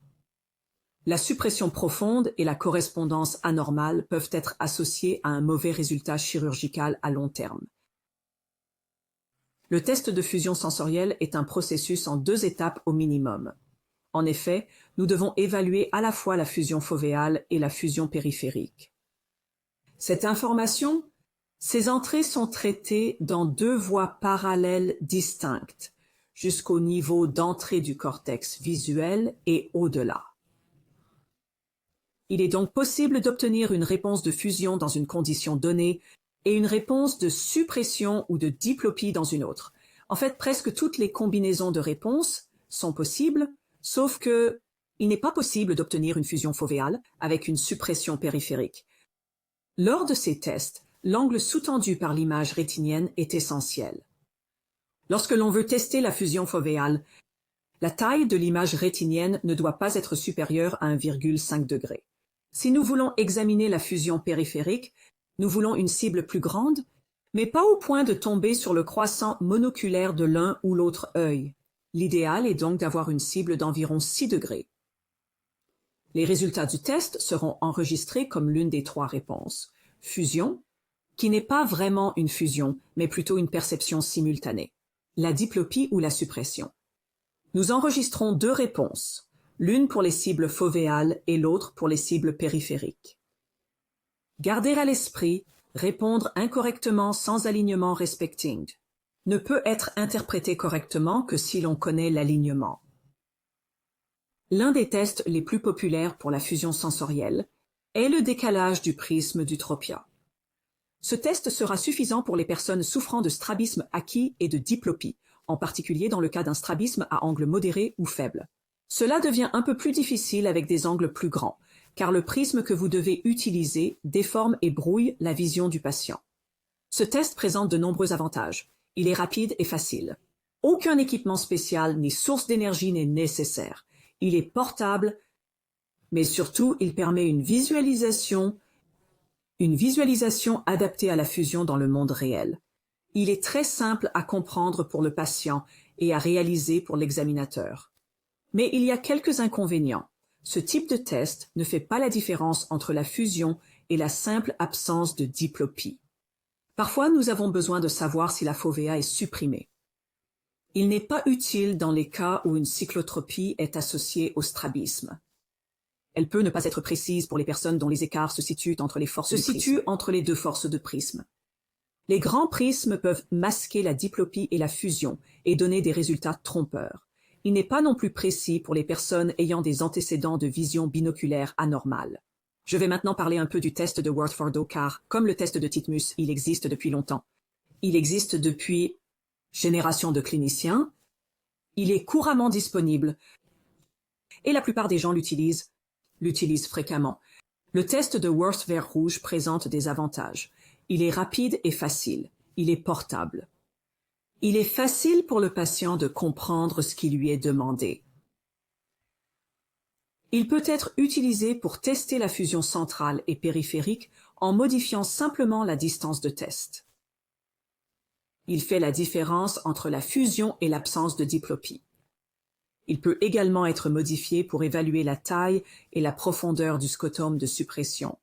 La suppression profonde et la correspondance anormale peuvent être associées à un mauvais résultat chirurgical à long terme. Le test de fusion sensorielle est un processus en 2 étapes au minimum. En effet, nous devons évaluer à la fois la fusion fovéale et la fusion périphérique. Cette information, ces entrées sont traitées dans 2 voies parallèles distinctes, jusqu'au niveau d'entrée du cortex visuel et au-delà. Il est donc possible d'obtenir une réponse de fusion dans une condition donnée et une réponse de suppression ou de diplopie dans une autre. En fait, presque toutes les combinaisons de réponses sont possibles, sauf que il n'est pas possible d'obtenir une fusion fovéale avec une suppression périphérique. Lors de ces tests, l'angle sous-tendu par l'image rétinienne est essentiel. Lorsque l'on veut tester la fusion fovéale, la taille de l'image rétinienne ne doit pas être supérieure à 1,5 degré. Si nous voulons examiner la fusion périphérique, nous voulons une cible plus grande, mais pas au point de tomber sur le croissant monoculaire de l'un ou l'autre œil. L'idéal est donc d'avoir une cible d'environ 6 degrés. Les résultats du test seront enregistrés comme l'une des 3 réponses. Fusion, qui n'est pas vraiment une fusion, mais plutôt une perception simultanée. La diplopie ou la suppression. Nous enregistrons 2 réponses, l'une pour les cibles fovéales et l'autre pour les cibles périphériques. Garder à l'esprit, répondre incorrectement sans alignement respecting ne peut être interprété correctement que si l'on connaît l'alignement. L'un des tests les plus populaires pour la fusion sensorielle est le décalage du prisme d'Utropia. Ce test sera suffisant pour les personnes souffrant de strabisme acquis et de diplopie, en particulier dans le cas d'un strabisme à angle modéré ou faible. Cela devient un peu plus difficile avec des angles plus grands, car le prisme que vous devez utiliser déforme et brouille la vision du patient. Ce test présente de nombreux avantages. Il est rapide et facile. Aucun équipement spécial ni source d'énergie n'est nécessaire. Il est portable, mais surtout il permet une visualisation adaptée à la fusion dans le monde réel. Il est très simple à comprendre pour le patient et à réaliser pour l'examinateur. Mais il y a quelques inconvénients. Ce type de test ne fait pas la différence entre la fusion et la simple absence de diplopie. Parfois, nous avons besoin de savoir si la fovea est supprimée. Il n'est pas utile dans les cas où une cyclotropie est associée au strabisme. Elle peut ne pas être précise pour les personnes dont les écarts se situent entre les deux forces de prisme. Les grands prismes peuvent masquer la diplopie et la fusion et donner des résultats trompeurs. Il n'est pas non plus précis pour les personnes ayant des antécédents de vision binoculaire anormale. Je vais maintenant parler un peu du test de Worth-Fardo car, comme le test de Titmus, il existe depuis longtemps. Il existe depuis génération de cliniciens. Il est couramment disponible et la plupart des gens l'utilisent fréquemment. Le test de Worth vert rouge présente des avantages. Il est rapide et facile. Il est portable. Il est facile pour le patient de comprendre ce qui lui est demandé. Il peut être utilisé pour tester la fusion centrale et périphérique en modifiant simplement la distance de test. Il fait la différence entre la fusion et l'absence de diplopie. Il peut également être modifié pour évaluer la taille et la profondeur du scotome de suppression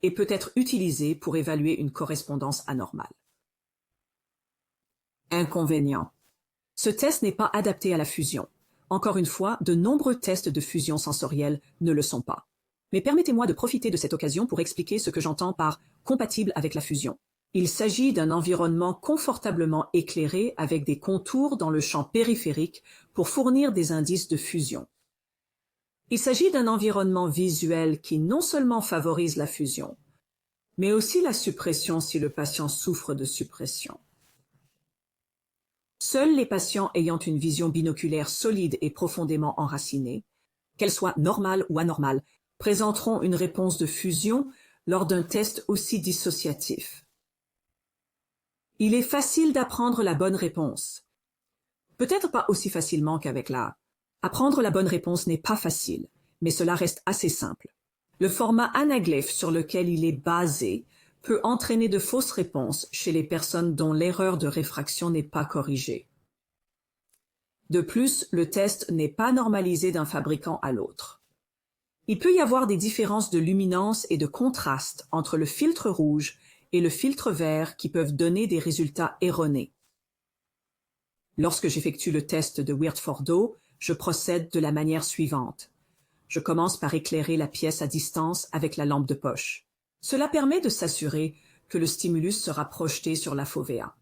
et peut être utilisé pour évaluer une correspondance anormale. Inconvénient. Ce test n'est pas adapté à la fusion. Encore une fois, de nombreux tests de fusion sensorielle ne le sont pas. Mais permettez-moi de profiter de cette occasion pour expliquer ce que j'entends par « compatible avec la fusion ». Il s'agit d'un environnement confortablement éclairé avec des contours dans le champ périphérique pour fournir des indices de fusion. Il s'agit d'un environnement visuel qui non seulement favorise la fusion, mais aussi la suppression si le patient souffre de suppression. Seuls les patients ayant une vision binoculaire solide et profondément enracinée, qu'elle soit normale ou anormale, présenteront une réponse de fusion lors d'un test aussi dissociatif. Il est facile d'apprendre la bonne réponse. Peut-être pas aussi facilement qu'avec la... Apprendre la bonne réponse n'est pas facile, mais cela reste assez simple. Le format anaglyphe sur lequel il est basé peut entraîner de fausses réponses chez les personnes dont l'erreur de réfraction n'est pas corrigée. De plus, le test n'est pas normalisé d'un fabricant à l'autre. Il peut y avoir des différences de luminance et de contraste entre le filtre rouge et le filtre vert qui peuvent donner des résultats erronés. Lorsque j'effectue le test de Worth-Fardo, je procède de la manière suivante. Je commence par éclairer la pièce à distance avec la lampe de poche. Cela permet de s'assurer que le stimulus sera projeté sur la fovea.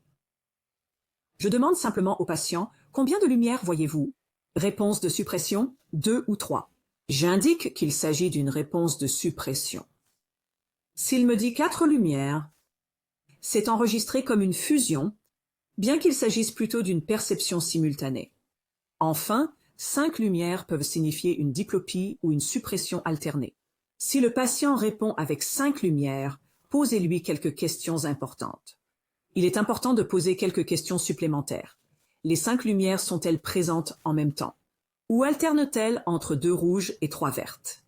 Je demande simplement au patient « Combien de lumière voyez-vous » Réponse de suppression, 2 ou 3. J'indique qu'il s'agit d'une réponse de suppression. S'il me dit 4 lumières, c'est enregistré comme une fusion, bien qu'il s'agisse plutôt d'une perception simultanée. Enfin, 5 lumières peuvent signifier une diplopie ou une suppression alternée. Si le patient répond avec 5 lumières, posez-lui quelques questions importantes. Il est important de poser quelques questions supplémentaires. Les 5 lumières sont-elles présentes en même temps? Ou alternent-elles entre 2 rouges et 3 vertes?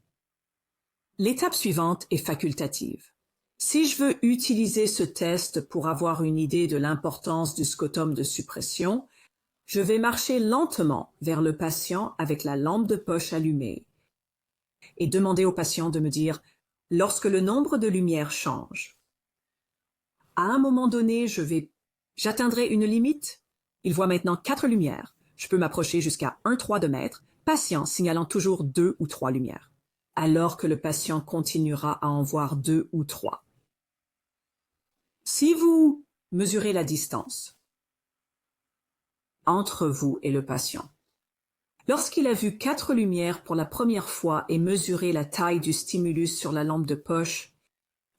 L'étape suivante est facultative. Si je veux utiliser ce test pour avoir une idée de l'importance du scotome de suppression, je vais marcher lentement vers le patient avec la lampe de poche allumée et demander au patient de me dire « lorsque le nombre de lumières change ». À un moment donné, j'atteindrai une limite. Il voit maintenant 4 lumières. Je peux m'approcher jusqu'à 1/3 de mètre, patient signalant toujours 2 ou 3 lumières, alors que le patient continuera à en voir 2 ou 3. Si vous mesurez la distance entre vous et le patient, Lorsqu'il a vu 4 lumières pour la première fois et mesuré la taille du stimulus sur la lampe de poche,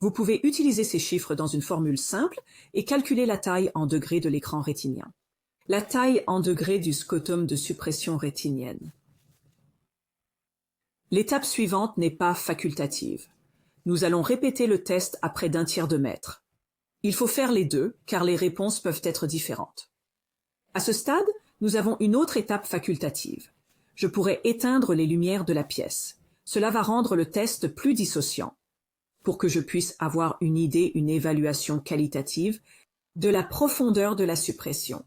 vous pouvez utiliser ces chiffres dans une formule simple et calculer la taille en degrés de l'écran rétinien. La taille en degrés du scotum de suppression rétinienne. L'étape suivante n'est pas facultative. Nous allons répéter le test à près d'1/3 de mètre. Il faut faire les deux, car les réponses peuvent être différentes. À ce stade, nous avons une autre étape facultative. Je pourrais éteindre les lumières de la pièce. Cela va rendre le test plus dissociant, pour que je puisse avoir une évaluation qualitative de la profondeur de la suppression.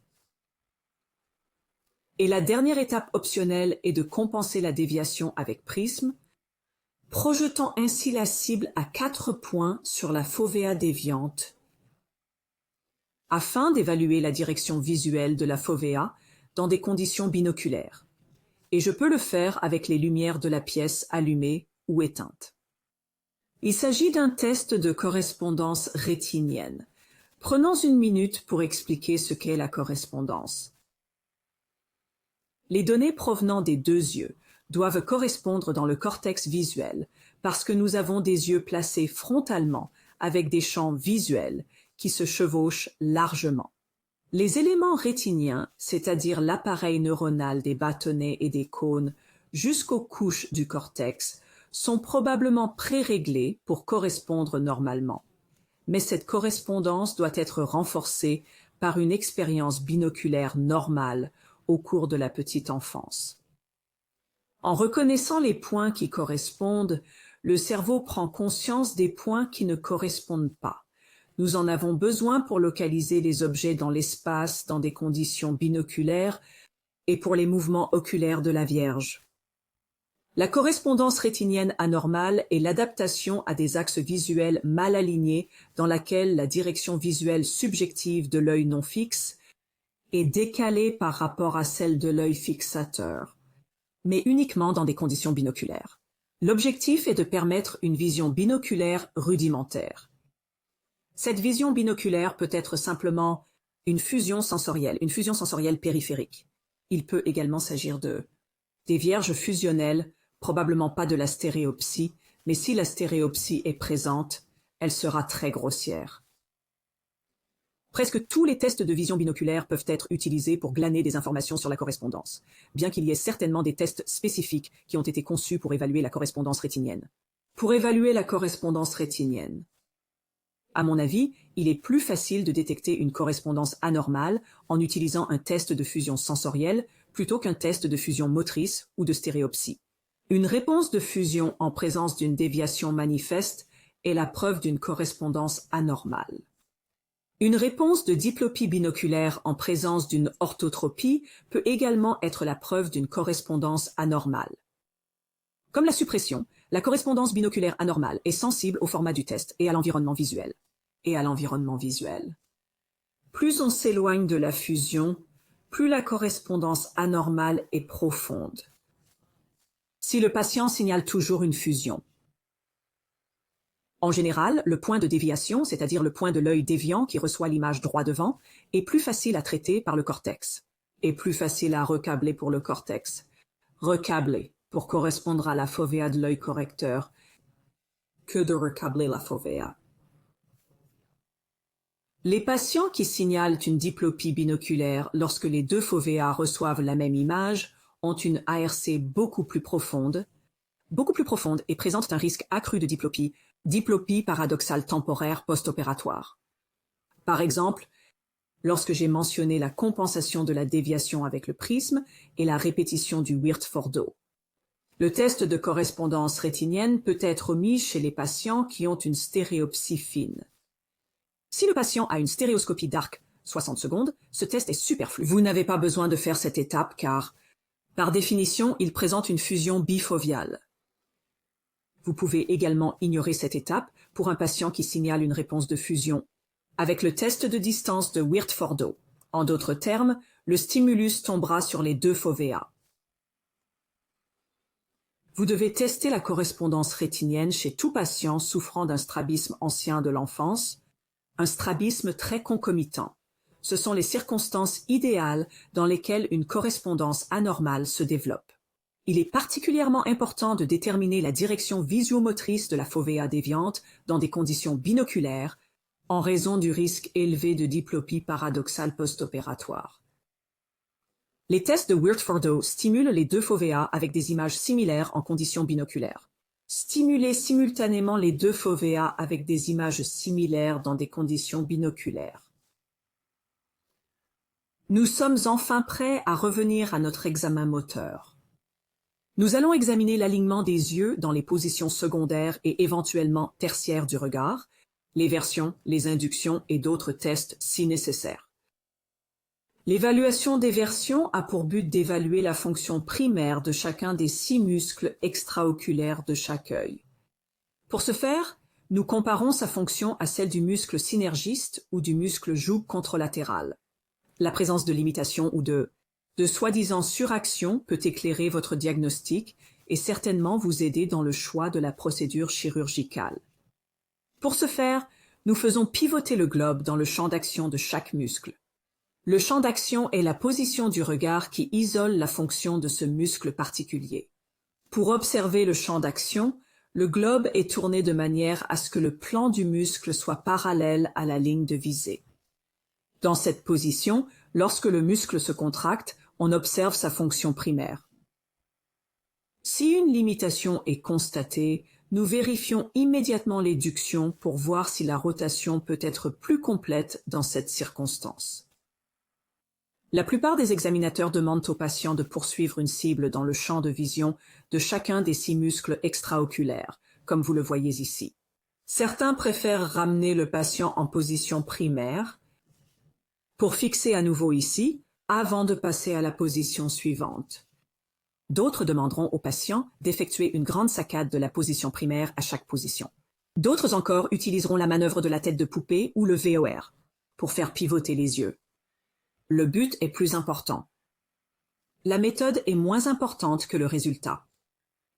Et la dernière étape optionnelle est de compenser la déviation avec prisme, projetant ainsi la cible à 4 points sur la fovea déviante, afin d'évaluer la direction visuelle de la fovea dans des conditions binoculaires. Et je peux le faire avec les lumières de la pièce allumées ou éteintes. Il s'agit d'un test de correspondance rétinienne. Prenons une minute pour expliquer ce qu'est la correspondance. Les données provenant des 2 yeux doivent correspondre dans le cortex visuel parce que nous avons des yeux placés frontalement avec des champs visuels qui se chevauchent largement. Les éléments rétiniens, c'est-à-dire l'appareil neuronal des bâtonnets et des cônes jusqu'aux couches du cortex, sont probablement pré-réglés pour correspondre normalement. Mais cette correspondance doit être renforcée par une expérience binoculaire normale au cours de la petite enfance. En reconnaissant les points qui correspondent, le cerveau prend conscience des points qui ne correspondent pas. Nous en avons besoin pour localiser les objets dans l'espace dans des conditions binoculaires et pour les mouvements oculaires de la Vierge. La correspondance rétinienne anormale est l'adaptation à des axes visuels mal alignés dans laquelle la direction visuelle subjective de l'œil non fixe est décalée par rapport à celle de l'œil fixateur, mais uniquement dans des conditions binoculaires. L'objectif est de permettre une vision binoculaire rudimentaire. Cette vision binoculaire peut être simplement une fusion sensorielle périphérique. Il peut également s'agir des vierges fusionnelles, probablement pas de la stéréopsie, mais si la stéréopsie est présente, elle sera très grossière. Presque tous les tests de vision binoculaire peuvent être utilisés pour glaner des informations sur la correspondance, bien qu'il y ait certainement des tests spécifiques qui ont été conçus pour évaluer la correspondance rétinienne. Pour évaluer la correspondance rétinienne, à mon avis, il est plus facile de détecter une correspondance anormale en utilisant un test de fusion sensorielle plutôt qu'un test de fusion motrice ou de stéréopsie. Une réponse de fusion en présence d'une déviation manifeste est la preuve d'une correspondance anormale. Une réponse de diplopie binoculaire en présence d'une orthotropie peut également être la preuve d'une correspondance anormale. Comme la suppression, la correspondance binoculaire anormale est sensible au format du test et à l'environnement visuel. Plus on s'éloigne de la fusion, plus la correspondance anormale est profonde. Si le patient signale toujours une fusion. En général, le point de déviation, c'est-à-dire le point de l'œil déviant qui reçoit l'image droit devant, est plus facile à traiter par le cortex, et plus facile à recabler pour le cortex. Recabler pour correspondre à la fovea de l'œil correcteur que de recabler la fovea. Les patients qui signalent une diplopie binoculaire lorsque les 2 foveas reçoivent la même image ont une ARC beaucoup plus profonde et présentent un risque accru de diplopie paradoxale temporaire post-opératoire. Par exemple, lorsque j'ai mentionné la compensation de la déviation avec le prisme et la répétition du Wirth-Fordeau. Le test de correspondance rétinienne peut être omis chez les patients qui ont une stéréopsie fine. Si le patient a une stéréoscopie d'arc 60 secondes, ce test est superflu. Vous n'avez pas besoin de faire cette étape car, par définition, il présente une fusion bifoviale. Vous pouvez également ignorer cette étape pour un patient qui signale une réponse de fusion avec le test de distance de Wirth-Fordeau. En d'autres termes, le stimulus tombera sur les 2 foveas. Vous devez tester la correspondance rétinienne chez tout patient souffrant d'un strabisme ancien de l'enfance, un strabisme très concomitant. ce sont les circonstances idéales dans lesquelles une correspondance anormale se développe. Il est particulièrement important de déterminer la direction visio-motrice de la fovea déviante dans des conditions binoculaires, en raison du risque élevé de diplopie paradoxale post-opératoire. Les tests de Wirth-Fordeau stimulent les deux foveas avec des images similaires en conditions binoculaires. Stimuler simultanément les deux foveas avec des images similaires dans des conditions binoculaires. Nous sommes enfin prêts à revenir à notre examen moteur. Nous allons examiner l'alignement des yeux dans les positions secondaires et éventuellement tertiaires du regard, les versions, les inductions et d'autres tests si nécessaire. L'évaluation des versions a pour but d'évaluer la fonction primaire de chacun des 6 muscles extraoculaires de chaque œil. Pour ce faire, nous comparons sa fonction à celle du muscle synergiste ou du muscle joug contralatéral. La présence de limitations ou de soi-disant suraction peut éclairer votre diagnostic et certainement vous aider dans le choix de la procédure chirurgicale. Pour ce faire, nous faisons pivoter le globe dans le champ d'action de chaque muscle. Le champ d'action est la position du regard qui isole la fonction de ce muscle particulier. Pour observer le champ d'action, le globe est tourné de manière à ce que le plan du muscle soit parallèle à la ligne de visée. Dans cette position, lorsque le muscle se contracte, on observe sa fonction primaire. Si une limitation est constatée, nous vérifions immédiatement l'éduction pour voir si la rotation peut être plus complète dans cette circonstance. La plupart des examinateurs demandent aux patients de poursuivre une cible dans le champ de vision de chacun des 6 muscles extraoculaires, comme vous le voyez ici. Certains préfèrent ramener le patient en position primaire pour fixer à nouveau ici, avant de passer à la position suivante. D'autres demanderont au patient d'effectuer une grande saccade de la position primaire à chaque position. D'autres encore utiliseront la manœuvre de la tête de poupée ou le VOR pour faire pivoter les yeux. Le but est plus important. La méthode est moins importante que le résultat.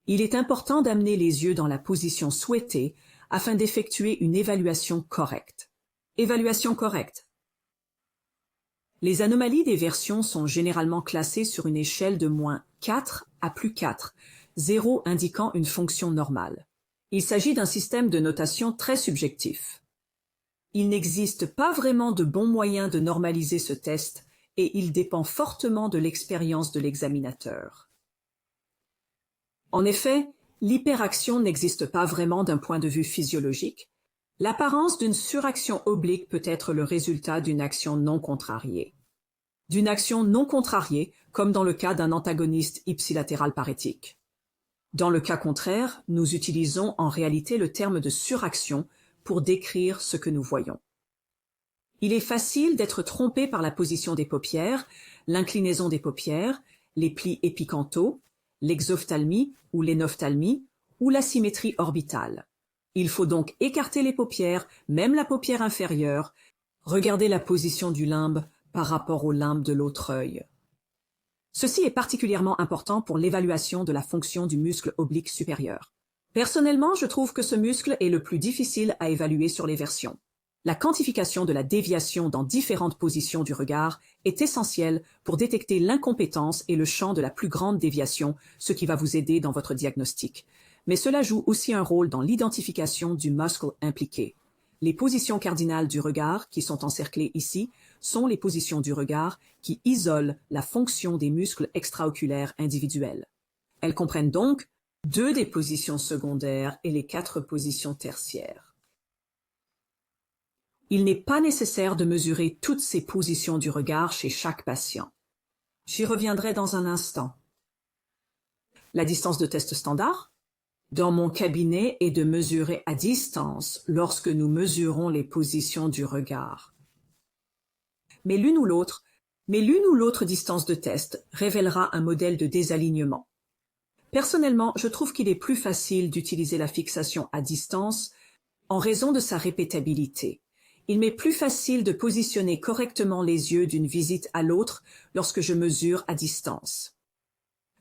Il est important d'amener les yeux dans la position souhaitée afin d'effectuer une évaluation correcte. Évaluation correcte. Les anomalies des versions sont généralement classées sur une échelle de -4 à +4, 0 indiquant une fonction normale. Il s'agit d'un système de notation très subjectif. Il n'existe pas vraiment de bon moyen de normaliser ce test et il dépend fortement de l'expérience de l'examinateur. En effet, l'hyperaction n'existe pas vraiment d'un point de vue physiologique. L'apparence d'une suraction oblique peut être le résultat d'une action non contrariée. D'une action non contrariée, comme dans le cas d'un antagoniste ipsilatéral parétique. Dans le cas contraire, nous utilisons en réalité le terme de suraction pour décrire ce que nous voyons. Il est facile d'être trompé par la position des paupières, l'inclinaison des paupières, les plis épicantaux, l'exophthalmie ou l'énophtalmie, ou la symétrie orbitale. Il faut donc écarter les paupières, même la paupière inférieure, regarder la position du limbe par rapport au limbe de l'autre œil. Ceci est particulièrement important pour l'évaluation de la fonction du muscle oblique supérieur. Personnellement, je trouve que ce muscle est le plus difficile à évaluer sur les versions. La quantification de la déviation dans différentes positions du regard est essentielle pour détecter l'incompétence et le champ de la plus grande déviation, ce qui va vous aider dans votre diagnostic. Mais cela joue aussi un rôle dans l'identification du muscle impliqué. Les positions cardinales du regard, qui sont encerclées ici, sont les positions du regard qui isolent la fonction des muscles extraoculaires individuels. Elles comprennent donc 2 des positions secondaires et les 4 positions tertiaires. Il n'est pas nécessaire de mesurer toutes ces positions du regard chez chaque patient. J'y reviendrai dans un instant. La distance de test standard dans mon cabinet est de mesurer à distance lorsque nous mesurons les positions du regard. Mais l'une ou l'autre distance de test révélera un modèle de désalignement. Personnellement, je trouve qu'il est plus facile d'utiliser la fixation à distance en raison de sa répétabilité. Il m'est plus facile de positionner correctement les yeux d'une visite à l'autre lorsque je mesure à distance.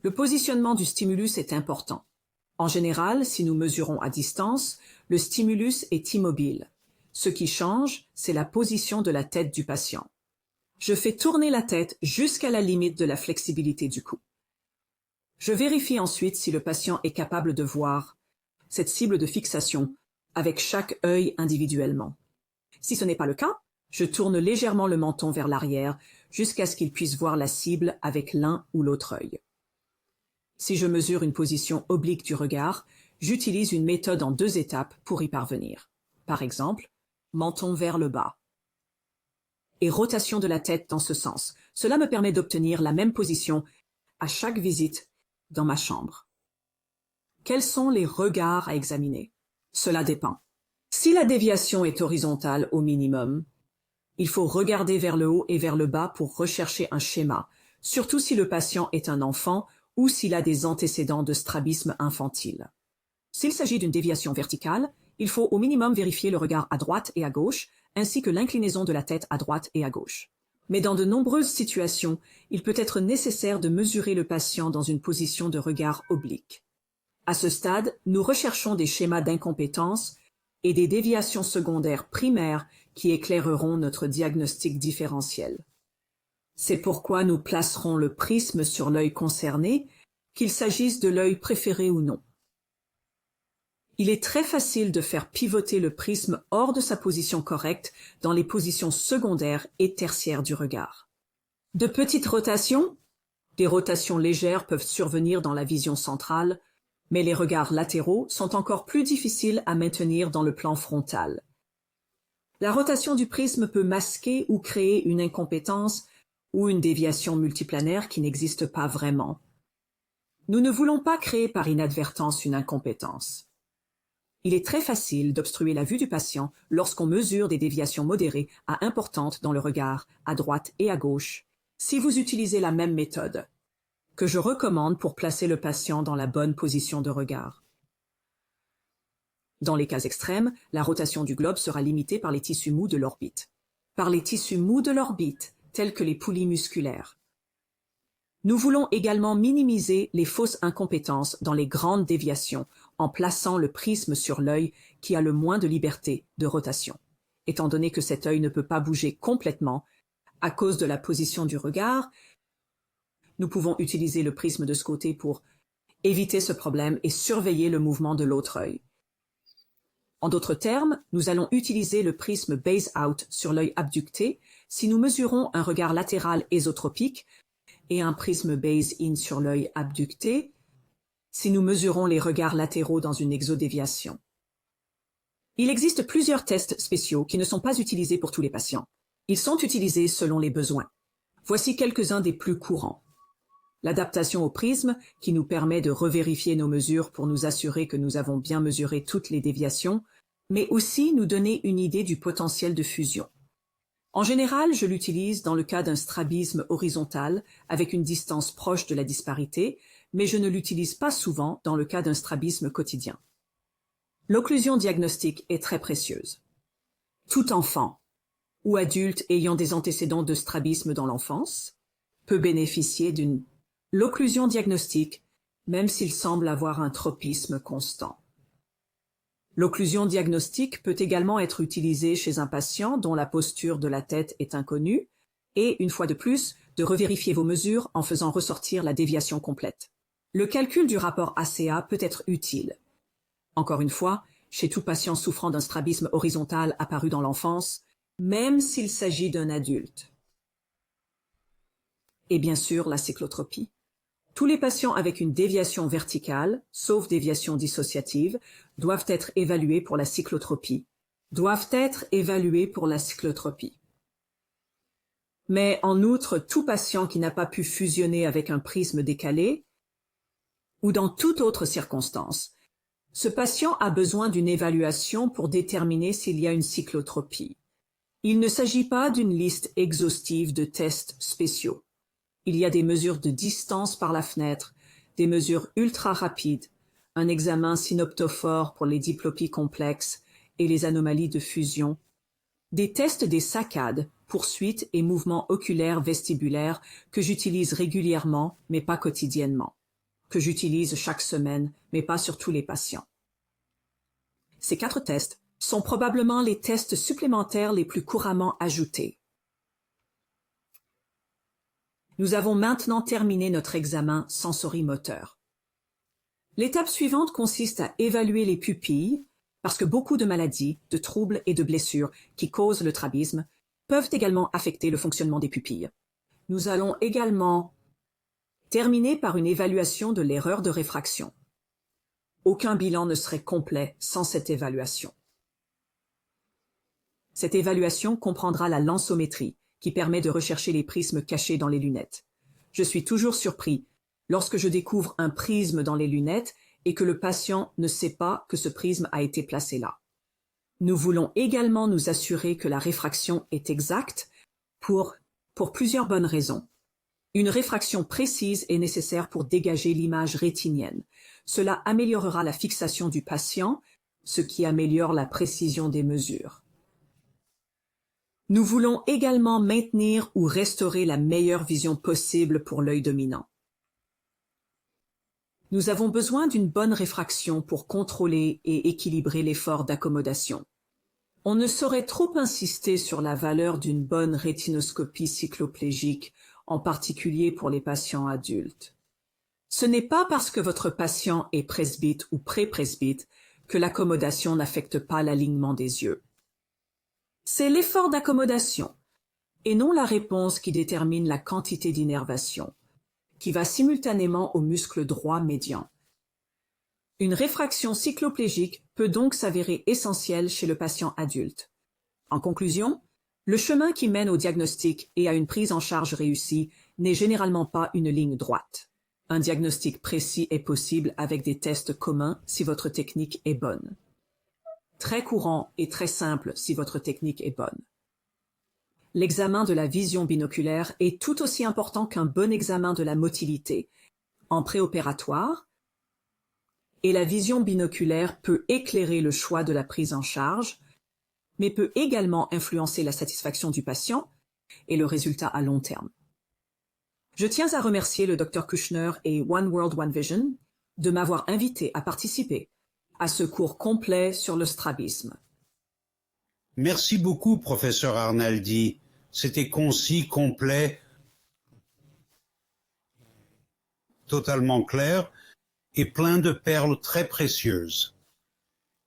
Le positionnement du stimulus est important. En général, si nous mesurons à distance, le stimulus est immobile. Ce qui change, c'est la position de la tête du patient. Je fais tourner la tête jusqu'à la limite de la flexibilité du cou. Je vérifie ensuite si le patient est capable de voir cette cible de fixation avec chaque œil individuellement. Si ce n'est pas le cas, je tourne légèrement le menton vers l'arrière jusqu'à ce qu'il puisse voir la cible avec l'un ou l'autre œil. Si je mesure une position oblique du regard, j'utilise une méthode en 2 étapes pour y parvenir. Par exemple, menton vers le bas et rotation de la tête dans ce sens. Cela me permet d'obtenir la même position à chaque visite dans ma chambre. Quels sont les regards à examiner? Cela dépend. Si la déviation est horizontale au minimum, il faut regarder vers le haut et vers le bas pour rechercher un schéma, surtout si le patient est un enfant ou s'il a des antécédents de strabisme infantile. S'il s'agit d'une déviation verticale, il faut au minimum vérifier le regard à droite et à gauche, ainsi que l'inclinaison de la tête à droite et à gauche. Mais dans de nombreuses situations, il peut être nécessaire de mesurer le patient dans une position de regard oblique. À ce stade, nous recherchons des schémas d'incompétence et des déviations secondaires primaires qui éclaireront notre diagnostic différentiel. C'est pourquoi nous placerons le prisme sur l'œil concerné, qu'il s'agisse de l'œil préféré ou non. Il est très facile de faire pivoter le prisme hors de sa position correcte dans les positions secondaires et tertiaires du regard. De petites rotations, des rotations légères peuvent survenir dans la vision centrale, mais les regards latéraux sont encore plus difficiles à maintenir dans le plan frontal. La rotation du prisme peut masquer ou créer une incompétence ou une déviation multiplanaire qui n'existe pas vraiment. Nous ne voulons pas créer par inadvertance une incompétence. Il est très facile d'obstruer la vue du patient lorsqu'on mesure des déviations modérées à importantes dans le regard, à droite et à gauche, si vous utilisez la même méthode, que je recommande pour placer le patient dans la bonne position de regard. Dans les cas extrêmes, la rotation du globe sera limitée par les tissus mous de l'orbite. Par les tissus mous de l'orbite, tels que les poulies musculaires. Nous voulons également minimiser les fausses incompétences dans les grandes déviations en plaçant le prisme sur l'œil qui a le moins de liberté de rotation, étant donné que cet œil ne peut pas bouger complètement à cause de la position du regard. Nous pouvons utiliser le prisme de ce côté pour éviter ce problème et surveiller le mouvement de l'autre œil. En d'autres termes, nous allons utiliser le prisme base-out sur l'œil abducté si nous mesurons un regard latéral ésotropique et un prisme base-in sur l'œil abducté si nous mesurons les regards latéraux dans une exodéviation. Il existe plusieurs tests spéciaux qui ne sont pas utilisés pour tous les patients. Ils sont utilisés selon les besoins. Voici quelques-uns des plus courants. L'adaptation au prisme, qui nous permet de revérifier nos mesures pour nous assurer que nous avons bien mesuré toutes les déviations, mais aussi nous donner une idée du potentiel de fusion. En général, je l'utilise dans le cas d'un strabisme horizontal avec une distance proche de la disparité, mais je ne l'utilise pas souvent dans le cas d'un strabisme quotidien. L'occlusion diagnostique est très précieuse. Tout enfant ou adulte ayant des antécédents de strabisme dans l'enfance peut bénéficier d'une l'occlusion diagnostique, même s'il semble avoir un tropisme constant. L'occlusion diagnostique peut également être utilisée chez un patient dont la posture de la tête est inconnue et, une fois de plus, de revérifier vos mesures en faisant ressortir la déviation complète. Le calcul du rapport ACA peut être utile. Encore une fois, chez tout patient souffrant d'un strabisme horizontal apparu dans l'enfance, même s'il s'agit d'un adulte. Et bien sûr, la cyclotropie. Tous les patients avec une déviation verticale, sauf déviation dissociative, doivent être évalués pour la cyclotropie. Mais en outre, tout patient qui n'a pas pu fusionner avec un prisme décalé, ou dans toute autre circonstance, ce patient a besoin d'une évaluation pour déterminer s'il y a une cyclotropie. Il ne s'agit pas d'une liste exhaustive de tests spéciaux. Il y a des mesures de distance par la fenêtre, des mesures ultra rapides, un examen synoptophore pour les diplopies complexes et les anomalies de fusion, des tests des saccades, poursuites et mouvements oculaires vestibulaires que j'utilise régulièrement mais pas quotidiennement, que j'utilise chaque semaine mais pas sur tous les patients. Ces 4 tests sont probablement les tests supplémentaires les plus couramment ajoutés. Nous avons maintenant terminé notre examen sensorimoteur. L'étape suivante consiste à évaluer les pupilles, parce que beaucoup de maladies, de troubles et de blessures qui causent le strabisme peuvent également affecter le fonctionnement des pupilles. Nous allons également terminer par une évaluation de l'erreur de réfraction. Aucun bilan ne serait complet sans cette évaluation. Cette évaluation comprendra la lensométrie, qui permet de rechercher les prismes cachés dans les lunettes. Je suis toujours surpris lorsque je découvre un prisme dans les lunettes et que le patient ne sait pas que ce prisme a été placé là. Nous voulons également nous assurer que la réfraction est exacte pour plusieurs bonnes raisons. Une réfraction précise est nécessaire pour dégager l'image rétinienne. Cela améliorera la fixation du patient, ce qui améliore la précision des mesures. Nous voulons également maintenir ou restaurer la meilleure vision possible pour l'œil dominant. Nous avons besoin d'une bonne réfraction pour contrôler et équilibrer l'effort d'accommodation. On ne saurait trop insister sur la valeur d'une bonne rétinoscopie cycloplégique, en particulier pour les patients adultes. Ce n'est pas parce que votre patient est presbyte ou pré-presbyte que l'accommodation n'affecte pas l'alignement des yeux. C'est l'effort d'accommodation, et non la réponse qui détermine la quantité d'innervation, qui va simultanément au muscle droit médian. Une réfraction cycloplégique peut donc s'avérer essentielle chez le patient adulte. En conclusion, le chemin qui mène au diagnostic et à une prise en charge réussie n'est généralement pas une ligne droite. Un diagnostic précis est possible avec des tests communs si votre technique est bonne. Très courant et très simple si votre technique est bonne. L'examen de la vision binoculaire est tout aussi important qu'un bon examen de la motilité en préopératoire, et la vision binoculaire peut éclairer le choix de la prise en charge, mais peut également influencer la satisfaction du patient et le résultat à long terme. Je tiens à remercier le Dr Kushner et One World One Vision de m'avoir invité à participer à ce cours complet sur le strabisme. Merci beaucoup, professeur Arnaldi. C'était concis, complet, totalement clair et plein de perles très précieuses.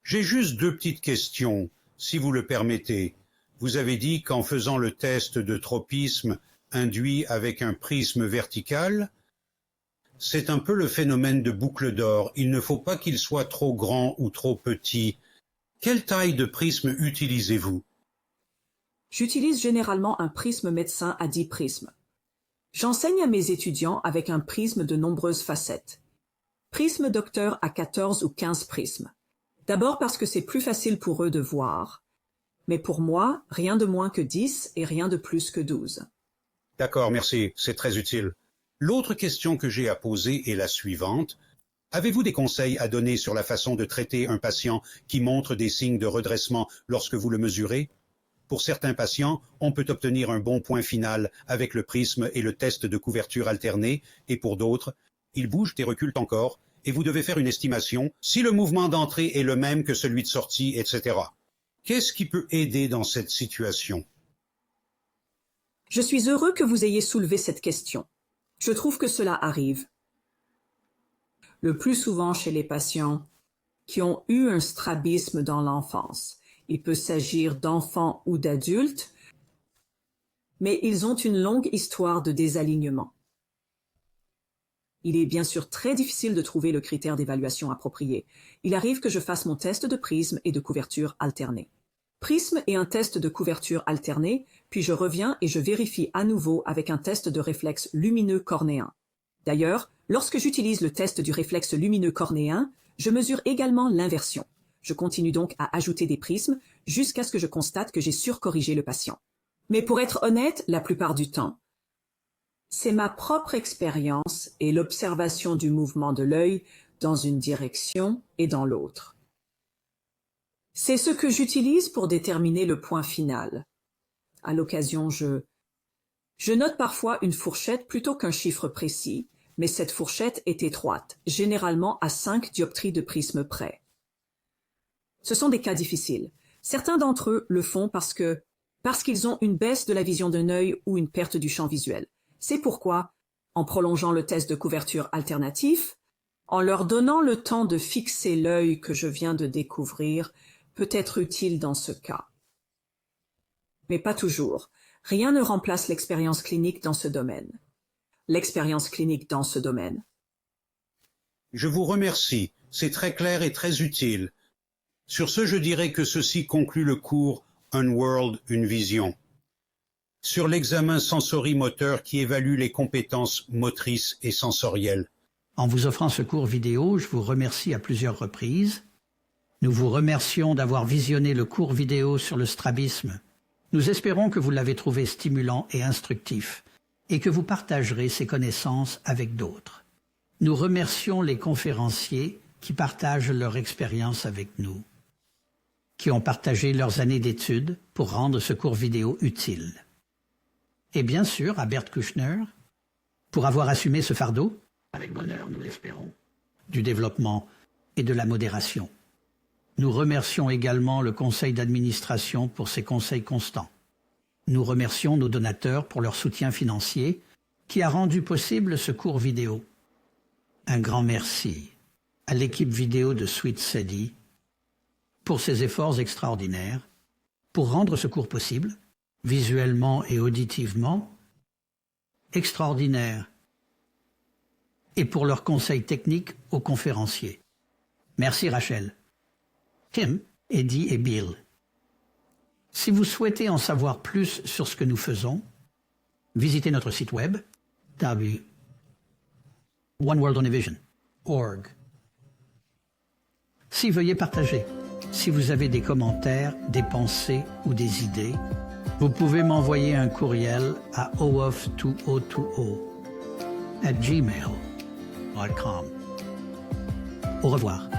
J'ai juste deux petites questions, si vous le permettez. Vous avez dit qu'en faisant le test de tropisme induit avec un prisme vertical, c'est un peu le phénomène de boucle d'or. Il ne faut pas qu'il soit trop grand ou trop petit. Quelle taille de prisme utilisez-vous? J'utilise généralement un prisme médecin à 10 prismes. J'enseigne à mes étudiants avec un prisme de nombreuses facettes. Prisme docteur à 14 ou 15 prismes. D'abord parce que c'est plus facile pour eux de voir. Mais pour moi, rien de moins que 10 et rien de plus que 12. D'accord, merci, c'est très utile. L'autre question que j'ai à poser est la suivante. Avez-vous des conseils à donner sur la façon de traiter un patient qui montre des signes de redressement lorsque vous le mesurez? Pour certains patients, on peut obtenir un bon point final avec le prisme et le test de couverture alternée, et pour d'autres, ils bougent et reculent encore, et vous devez faire une estimation si le mouvement d'entrée est le même que celui de sortie, etc. Qu'est-ce qui peut aider dans cette situation? Je suis heureux que vous ayez soulevé cette question. Je trouve que cela arrive le plus souvent chez les patients qui ont eu un strabisme dans l'enfance. Il peut s'agir d'enfants ou d'adultes, mais ils ont une longue histoire de désalignement. Il est bien sûr très difficile de trouver le critère d'évaluation approprié. Il arrive que je fasse mon test de prisme et de couverture alternée. Prisme et un test de couverture alternée, puis je reviens et je vérifie à nouveau avec un test de réflexe lumineux cornéen. D'ailleurs, lorsque j'utilise le test du réflexe lumineux cornéen, je mesure également l'inversion. Je continue donc à ajouter des prismes jusqu'à ce que je constate que j'ai surcorrigé le patient. Mais pour être honnête, la plupart du temps, c'est ma propre expérience et l'observation du mouvement de l'œil dans une direction et dans l'autre. C'est ce que j'utilise pour déterminer le point final. À l'occasion, je note parfois une fourchette plutôt qu'un chiffre précis, mais cette fourchette est étroite, généralement à 5 dioptries de prisme près. Ce sont des cas difficiles. Certains d'entre eux le font parce qu'ils ont une baisse de la vision d'un œil ou une perte du champ visuel. C'est pourquoi, en prolongeant le test de couverture alternatif, en leur donnant le temps de fixer l'œil que je viens de découvrir, peut être utile dans ce cas. Mais pas toujours. Rien ne remplace l'expérience clinique dans ce domaine. L'expérience clinique dans ce domaine. Je vous remercie, c'est très clair et très utile. Sur ce, je dirais que ceci conclut le cours Un World, une vision. Sur l'examen sensorimoteur qui évalue les compétences motrices et sensorielles. En vous offrant ce cours vidéo, je vous remercie à plusieurs reprises. Nous vous remercions d'avoir visionné le cours vidéo sur le strabisme. Nous espérons que vous l'avez trouvé stimulant et instructif et que vous partagerez ces connaissances avec d'autres. Nous remercions les conférenciers qui partagent leur expérience avec nous, qui ont partagé leurs années d'études pour rendre ce cours vidéo utile. Et bien sûr à Bert Kouchner pour avoir assumé ce fardeau, avec bonheur nous l'espérons, du développement et de la modération. Nous remercions également le conseil d'administration pour ses conseils constants. Nous remercions nos donateurs pour leur soutien financier qui a rendu possible ce cours vidéo. Un grand merci à l'équipe vidéo de Sweet Sadie pour ses efforts extraordinaires pour rendre ce cours possible, visuellement et auditivement, extraordinaire, et pour leurs conseils techniques aux conférenciers. Merci Rachel, Tim, Eddie et Bill. Si vous souhaitez en savoir plus sur ce que nous faisons, visitez notre site web oneworldonavision.org. Si veuillez partager, si vous avez des commentaires, des pensées ou des idées, vous pouvez m'envoyer un courriel à oof2020@gmail.com. Au revoir.